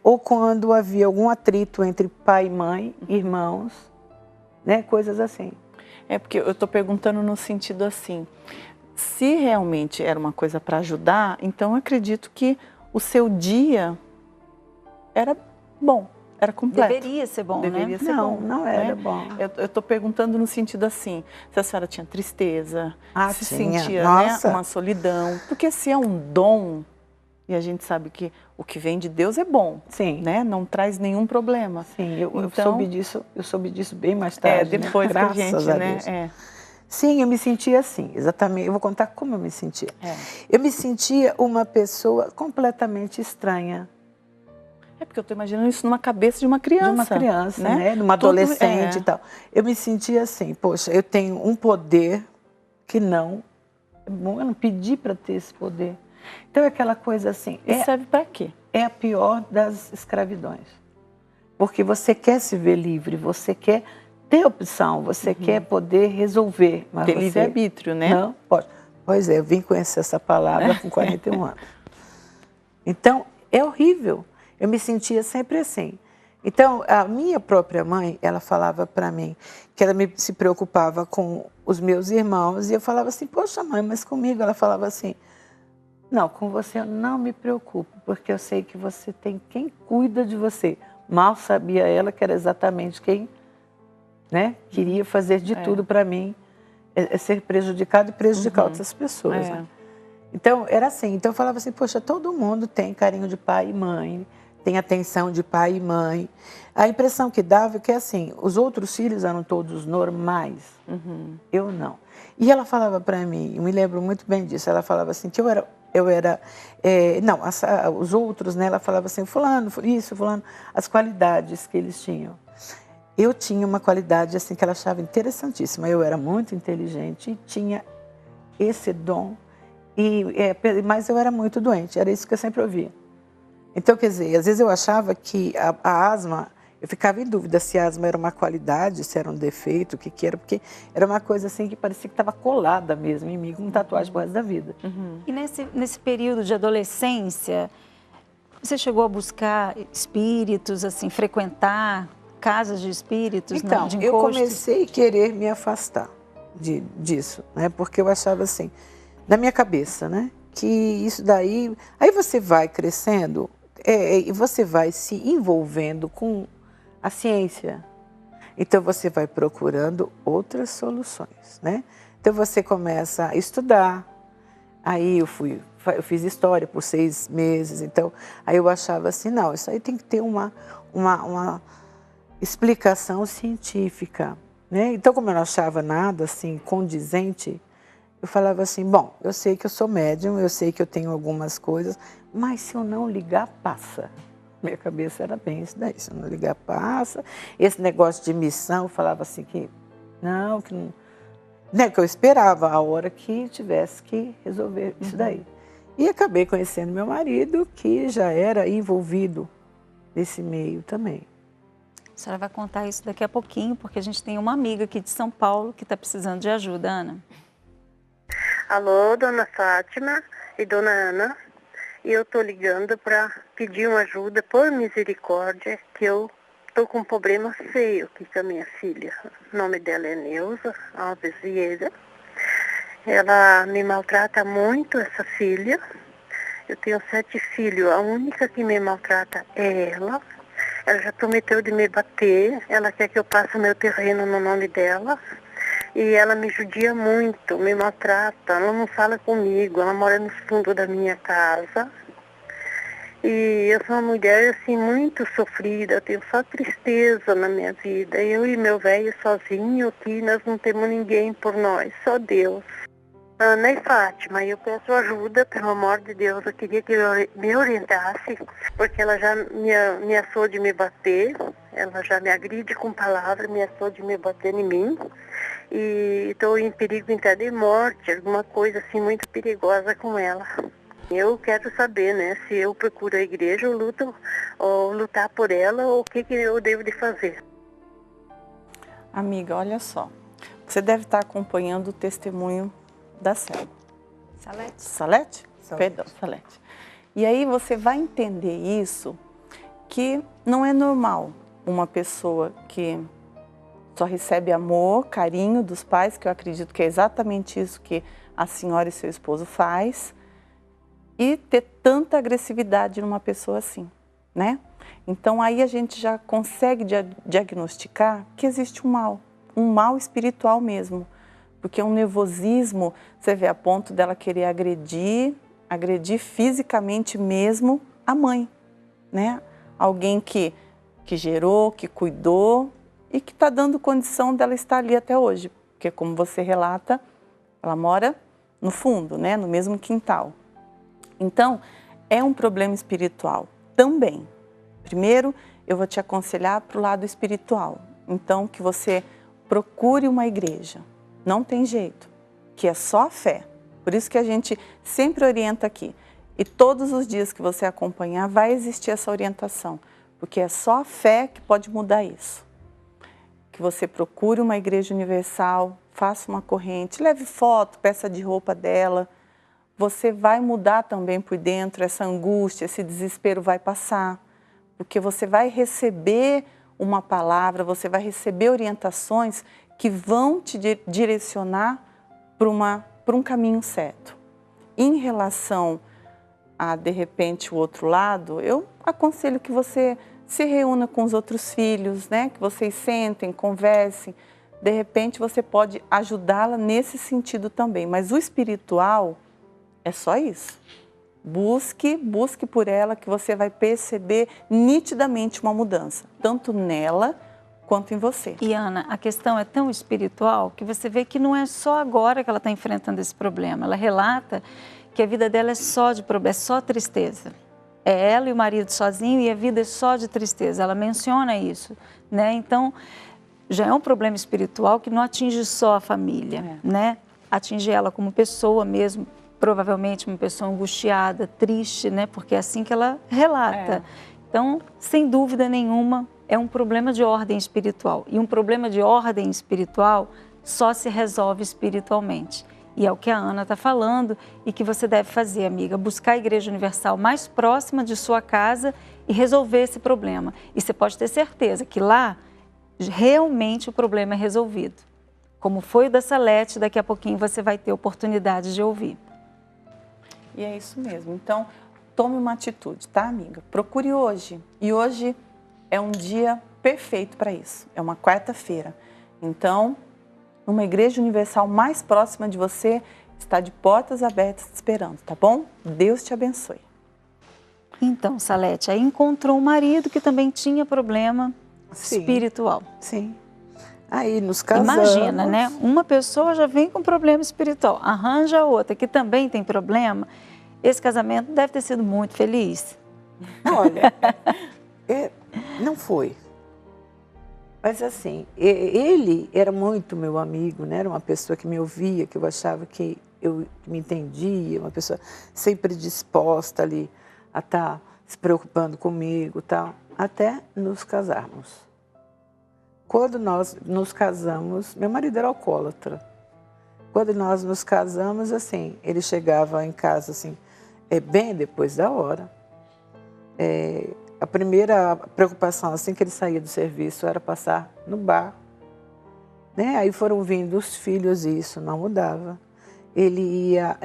S13: ou quando havia algum atrito entre pai e mãe, irmãos, né, coisas assim.
S3: É porque eu estou perguntando no sentido assim, se realmente era uma coisa para ajudar, então eu acredito que o seu dia era bom, era completo.
S1: Deveria ser bom,
S3: Deveria
S1: né?
S3: ser bom.
S13: Não era bom.
S3: Eu estou perguntando no sentido assim, se a senhora tinha tristeza, se
S13: tinha.
S3: sentia, né, uma solidão. Porque se é um dom, e a gente sabe que o que vem de Deus é bom, né? Não traz nenhum problema.
S13: Sim, eu
S3: então,
S13: soube disso bem mais tarde.
S3: Depois
S13: né?
S3: que a gente, né?
S13: Sim, eu me sentia assim, exatamente. Eu vou contar como eu me sentia. Eu me sentia uma pessoa completamente estranha.
S3: É porque eu estou imaginando isso numa cabeça de uma criança.
S13: De uma criança, né? De uma adolescente e tal. Eu me sentia assim, poxa, eu tenho um poder que eu não pedi para ter esse poder. Então é aquela coisa assim.
S3: E serve para quê?
S13: É a pior das escravidões. Porque você quer se ver livre, você quer ter opção, você quer poder resolver. Mas
S3: ter livre-arbítrio, né?
S13: Não pode. Pois é, eu vim conhecer essa palavra com 41 anos. Então, é horrível. Eu me sentia sempre assim. Então, a minha própria mãe, ela falava para mim que ela se preocupava com os meus irmãos e eu falava assim, poxa mãe, mas comigo? Ela falava assim, não, com você eu não me preocupo, porque eu sei que você tem quem cuida de você. Mal sabia ela que era exatamente quem, né, queria fazer de tudo para mim, ser prejudicado e prejudicar outras pessoas. Né? Então, era assim. Então, eu falava assim, poxa, todo mundo tem carinho de pai e mãe, tem atenção de pai e mãe. A impressão que dava é que, assim, os outros filhos eram todos normais, eu não. E ela falava para mim, eu me lembro muito bem disso, ela falava assim, que os outros, né, ela falava assim, fulano, as qualidades que eles tinham. Eu tinha uma qualidade, assim, que ela achava interessantíssima, eu era muito inteligente e tinha esse dom, mas eu era muito doente, era isso que eu sempre ouvia. Então, quer dizer, às vezes eu achava que a asma, eu ficava em dúvida se a asma era uma qualidade, se era um defeito, o que era, porque era uma coisa assim que parecia que estava colada mesmo em mim, com tatuagem pro resto da vida.
S1: E nesse período de adolescência, você chegou a buscar espíritos, assim, frequentar casas de espíritos?
S13: Então,
S1: de
S13: eu comecei a querer me afastar disso, né? Porque eu achava assim, na minha cabeça, né? Que isso daí... Aí você vai crescendo e você vai se envolvendo com a ciência. Então, você vai procurando outras soluções, né? Então, você começa a estudar. Aí, eu fiz história por 6 meses. Então, aí eu achava assim, não, isso aí tem que ter uma explicação científica, né? Então, como eu não achava nada, assim, condizente... Eu falava assim, bom, eu sei que eu sou médium, eu sei que eu tenho algumas coisas, mas se eu não ligar, passa. Minha cabeça era bem isso daí, se não ligar, passa. Esse negócio de missão, eu falava assim que não, né, que eu esperava a hora que tivesse que resolver isso daí. E acabei conhecendo meu marido, que já era envolvido nesse meio também.
S1: A senhora vai contar isso daqui a pouquinho, porque a gente tem uma amiga aqui de São Paulo que está precisando de ajuda, Ana.
S14: Alô, dona Fátima e dona Ana. E eu estou ligando para pedir uma ajuda, por misericórdia, que eu estou com um problema feio aqui com a minha filha. O nome dela é Neuza Alves Vieira. Ela me maltrata muito, essa filha. Eu tenho 7 filhos, a única que me maltrata é ela. Ela já prometeu de me bater, ela quer que eu passe meu terreno no nome dela. E ela me judia muito, me maltrata, ela não fala comigo, ela mora no fundo da minha casa. E eu sou uma mulher, assim, muito sofrida, eu tenho só tristeza na minha vida. Eu e meu velho sozinho aqui, nós não temos ninguém por nós, só Deus. Ana e Fátima, eu peço ajuda, pelo amor de Deus, eu queria que me orientasse, porque ela já me ameaçou de me bater, ela já me agride com palavras, me ameaçou de me bater em mim, e estou em perigo até de morte, alguma coisa assim muito perigosa com ela. Eu quero saber, né, se eu procuro a igreja ou lutar por ela, ou o que eu devo de fazer.
S3: Amiga, olha só, você deve estar acompanhando o testemunho da Selma.
S1: Salete.
S3: Salete? Perdão, Salete. E aí você vai entender isso, que não é normal uma pessoa que só recebe amor, carinho dos pais, que eu acredito que é exatamente isso que a senhora e seu esposo faz, e ter tanta agressividade numa pessoa assim, né? Então aí a gente já consegue diagnosticar que existe um mal espiritual mesmo. Porque é um nervosismo, você vê, a ponto dela querer agredir fisicamente mesmo a mãe, né? Alguém que gerou, que cuidou e que está dando condição dela estar ali até hoje. Porque, como você relata, ela mora no fundo, né? No mesmo quintal. Então, é um problema espiritual também. Primeiro, eu vou te aconselhar para o lado espiritual. Então, que você procure uma igreja. Não tem jeito, que é só a fé. Por isso que a gente sempre orienta aqui. E todos os dias que você acompanhar, vai existir essa orientação. Porque é só a fé que pode mudar isso. Que você procure uma igreja universal, faça uma corrente, leve foto, peça de roupa dela. Você vai mudar também por dentro, essa angústia, esse desespero vai passar. Porque você vai receber uma palavra, você vai receber orientações que vão te direcionar para um caminho certo. Em relação a, de repente, o outro lado, eu aconselho que você se reúna com os outros filhos, né? Que vocês sentem, conversem. De repente, você pode ajudá-la nesse sentido também. Mas o espiritual é só isso. Busque por ela, que você vai perceber nitidamente uma mudança, tanto nela quanto em você.
S1: E Ana, a questão é tão espiritual que você vê que não é só agora que ela está enfrentando esse problema. Ela relata que a vida dela é só de problema, é só tristeza. É ela e o marido sozinho e a vida é só de tristeza. Ela menciona isso, né? Então, já é um problema espiritual que não atinge só a família, né? Atinge ela como pessoa mesmo, provavelmente uma pessoa angustiada, triste, né? Porque é assim que ela relata. Então, sem dúvida nenhuma, é um problema de ordem espiritual. E um problema de ordem espiritual só se resolve espiritualmente. E é o que a Ana está falando e que você deve fazer, amiga. Buscar a Igreja Universal mais próxima de sua casa e resolver esse problema. E você pode ter certeza que lá, realmente o problema é resolvido. Como foi o da Salete, daqui a pouquinho você vai ter oportunidade de ouvir.
S3: E é isso mesmo. Então, tome uma atitude, tá, amiga? Procure hoje. E hoje é um dia perfeito para isso. É uma quarta-feira. Então, uma Igreja Universal mais próxima de você está de portas abertas te esperando, tá bom? Deus te abençoe.
S1: Então, Salete, aí encontrou um marido que também tinha problema espiritual.
S13: Sim. Aí nos casamos.
S1: Imagina, né? Uma pessoa já vem com problema espiritual, arranja outra que também tem problema. Esse casamento deve ter sido muito feliz.
S13: Olha, não foi. Mas assim, ele era muito meu amigo, né? Era uma pessoa que me ouvia, que eu achava que eu me entendia, uma pessoa sempre disposta ali a estar se preocupando comigo e tal, até nos casarmos. Quando nós nos casamos, meu marido era alcoólatra. Quando nós nos casamos, assim, ele chegava em casa, assim, bem depois da hora. A primeira preocupação, assim que ele saía do serviço, era passar no bar. Né? Aí foram vindo os filhos e isso não mudava. Ele ia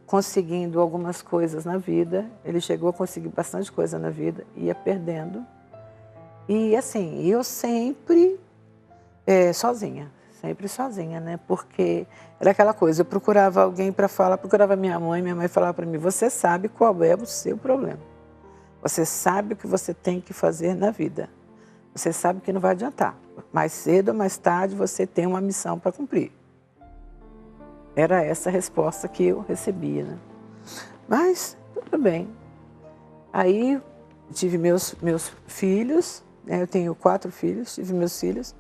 S13: conseguindo algumas coisas na vida, ele chegou a conseguir bastante coisa na vida, ia perdendo. E assim, eu sempre sozinha, né? Porque era aquela coisa, eu procurava alguém para falar, procurava minha mãe falava para mim, você sabe qual é o seu problema. Você sabe o que você tem que fazer na vida. Você sabe que não vai adiantar. Mais cedo ou mais tarde você tem uma missão para cumprir. Era essa a resposta que eu recebia, né? Mas, tudo bem. Aí, tive meus filhos, né? Eu tenho 4 filhos, tive meus filhos.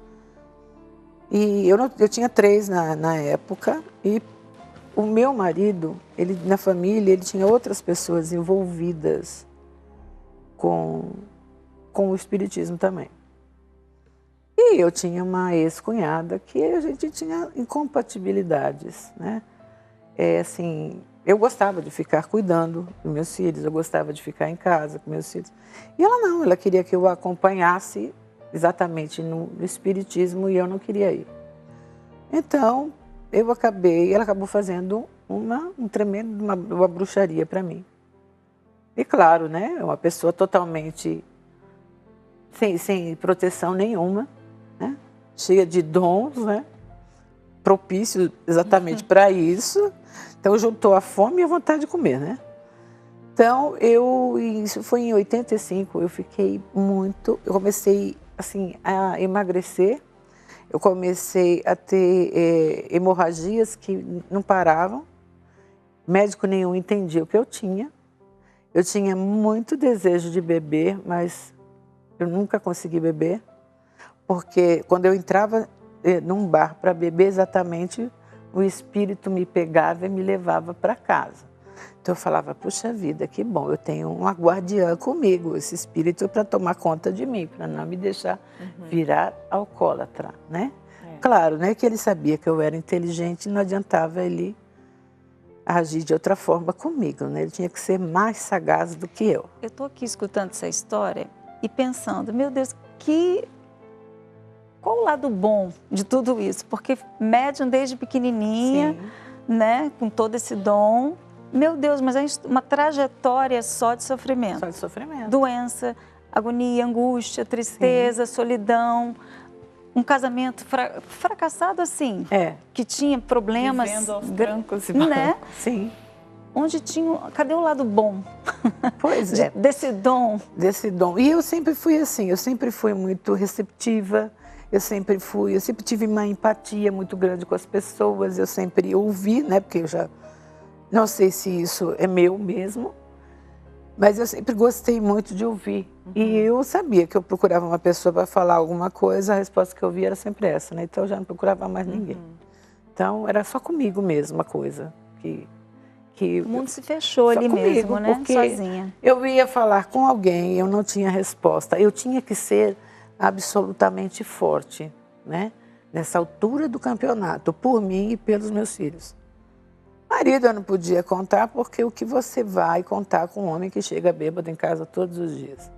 S13: E eu tinha 3 na época. E o meu marido, na família, ele tinha outras pessoas envolvidas com o espiritismo também. E eu tinha uma ex-cunhada que a gente tinha incompatibilidades, né? Assim, eu gostava de ficar cuidando dos meus filhos, eu gostava de ficar em casa com meus filhos. E ela não, ela queria que eu a acompanhasse exatamente no espiritismo e eu não queria ir. Então, ela acabou fazendo uma bruxaria para mim. E claro, né, uma pessoa totalmente sem proteção nenhuma, né, cheia de dons, né, propício exatamente para isso. Então, juntou a fome e a vontade de comer, né? Então, isso foi em 85, eu comecei, assim, a emagrecer, eu comecei a ter hemorragias que não paravam, médico nenhum entendia o que eu tinha. Eu tinha muito desejo de beber, mas eu nunca consegui beber, porque quando eu entrava num bar para beber, exatamente o espírito me pegava e me levava para casa. Então eu falava, puxa vida, que bom, eu tenho uma guardiã comigo, esse espírito para tomar conta de mim, para não me deixar virar alcoólatra, né? Claro, né, que ele sabia que eu era inteligente e não adiantava ele agir de outra forma comigo, né? Ele tinha que ser mais sagaz do que eu.
S1: Eu estou aqui escutando essa história e pensando, meu Deus, qual o lado bom de tudo isso? Porque médium desde pequenininha, né, com todo esse dom, meu Deus, mas é uma trajetória só de sofrimento.
S13: Só de sofrimento.
S1: Doença, agonia, angústia, tristeza, solidão. Um casamento fracassado assim, que tinha problemas...
S3: Vivendo aos trancos e
S1: né?
S13: Sim.
S1: Onde tinha... Cadê o lado bom?
S13: Pois
S1: desse dom.
S13: Desse dom. E eu sempre fui assim, eu sempre fui muito receptiva, eu sempre tive uma empatia muito grande com as pessoas, eu sempre ouvi, né? Porque eu já não sei se isso é meu mesmo, mas eu sempre gostei muito de ouvir. E eu sabia que eu procurava uma pessoa para falar alguma coisa, a resposta que eu via era sempre essa, né? Então eu já não procurava mais ninguém. Então era só comigo mesmo a coisa. O
S1: mundo se fechou ali mesmo, né?
S13: Porque
S1: sozinha.
S13: Eu ia falar com alguém, eu não tinha resposta. Eu tinha que ser absolutamente forte, né? Nessa altura do campeonato, por mim e pelos meus filhos. Marido eu não podia contar, porque o que você vai contar com um homem que chega bêbado em casa todos os dias?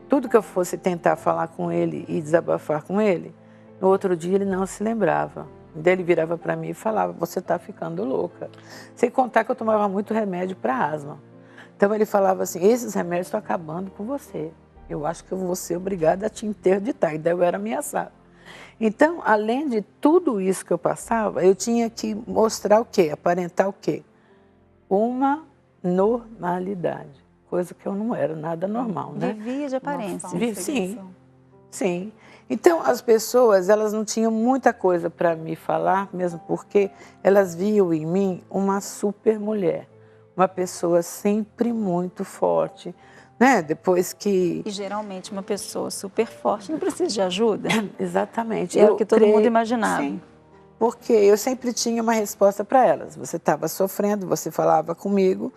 S13: Tudo que eu fosse tentar falar com ele e desabafar com ele, no outro dia ele não se lembrava. Ele virava para mim e falava, você está ficando louca. Sem contar que eu tomava muito remédio para asma. Então ele falava assim, esses remédios estão acabando com você. Eu acho que eu vou ser obrigada a te interditar. E daí eu era ameaçada. Então, além de tudo isso que eu passava, eu tinha que mostrar o quê? Aparentar o quê? Uma normalidade. Coisa que eu não era nada normal, né?
S1: Vivia de aparência.
S13: Sim. Então, as pessoas, elas não tinham muita coisa para me falar, mesmo porque elas viam em mim uma super mulher, uma pessoa sempre muito forte, né? Depois que...
S1: E geralmente uma pessoa super forte não precisa de ajuda.
S13: Exatamente.
S1: Era o que todo mundo imaginava.
S13: Sim, porque eu sempre tinha uma resposta para elas. Você estava sofrendo, você falava comigo,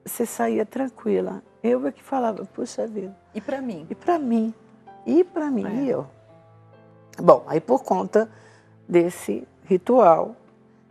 S13: você saía tranquila. Eu é que falava, puxa vida.
S3: E para mim?
S13: E para mim. E para mim, e eu. Bom, aí por conta desse ritual,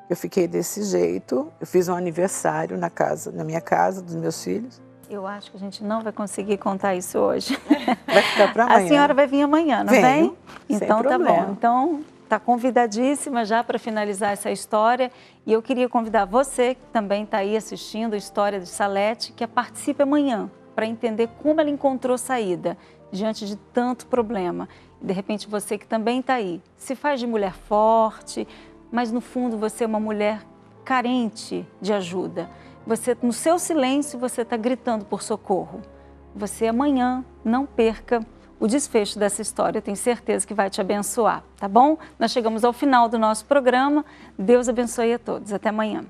S13: eu fiquei desse jeito. Eu fiz um aniversário na minha casa, dos meus filhos.
S1: Eu acho que a gente não vai conseguir contar isso hoje.
S13: Vai ficar para amanhã.
S1: A senhora vai vir amanhã, não vem? Então tá bom. Então tá convidadíssima já para finalizar essa história. E eu queria convidar você, que também está aí assistindo a história de Salete, que participe amanhã, para entender como ela encontrou saída diante de tanto problema. E de repente você que também está aí, se faz de mulher forte, mas no fundo você é uma mulher carente de ajuda. Você, no seu silêncio, você está gritando por socorro. Você amanhã não perca o desfecho dessa história, eu tenho certeza que vai te abençoar, tá bom? Nós chegamos ao final do nosso programa. Deus abençoe a todos. Até amanhã.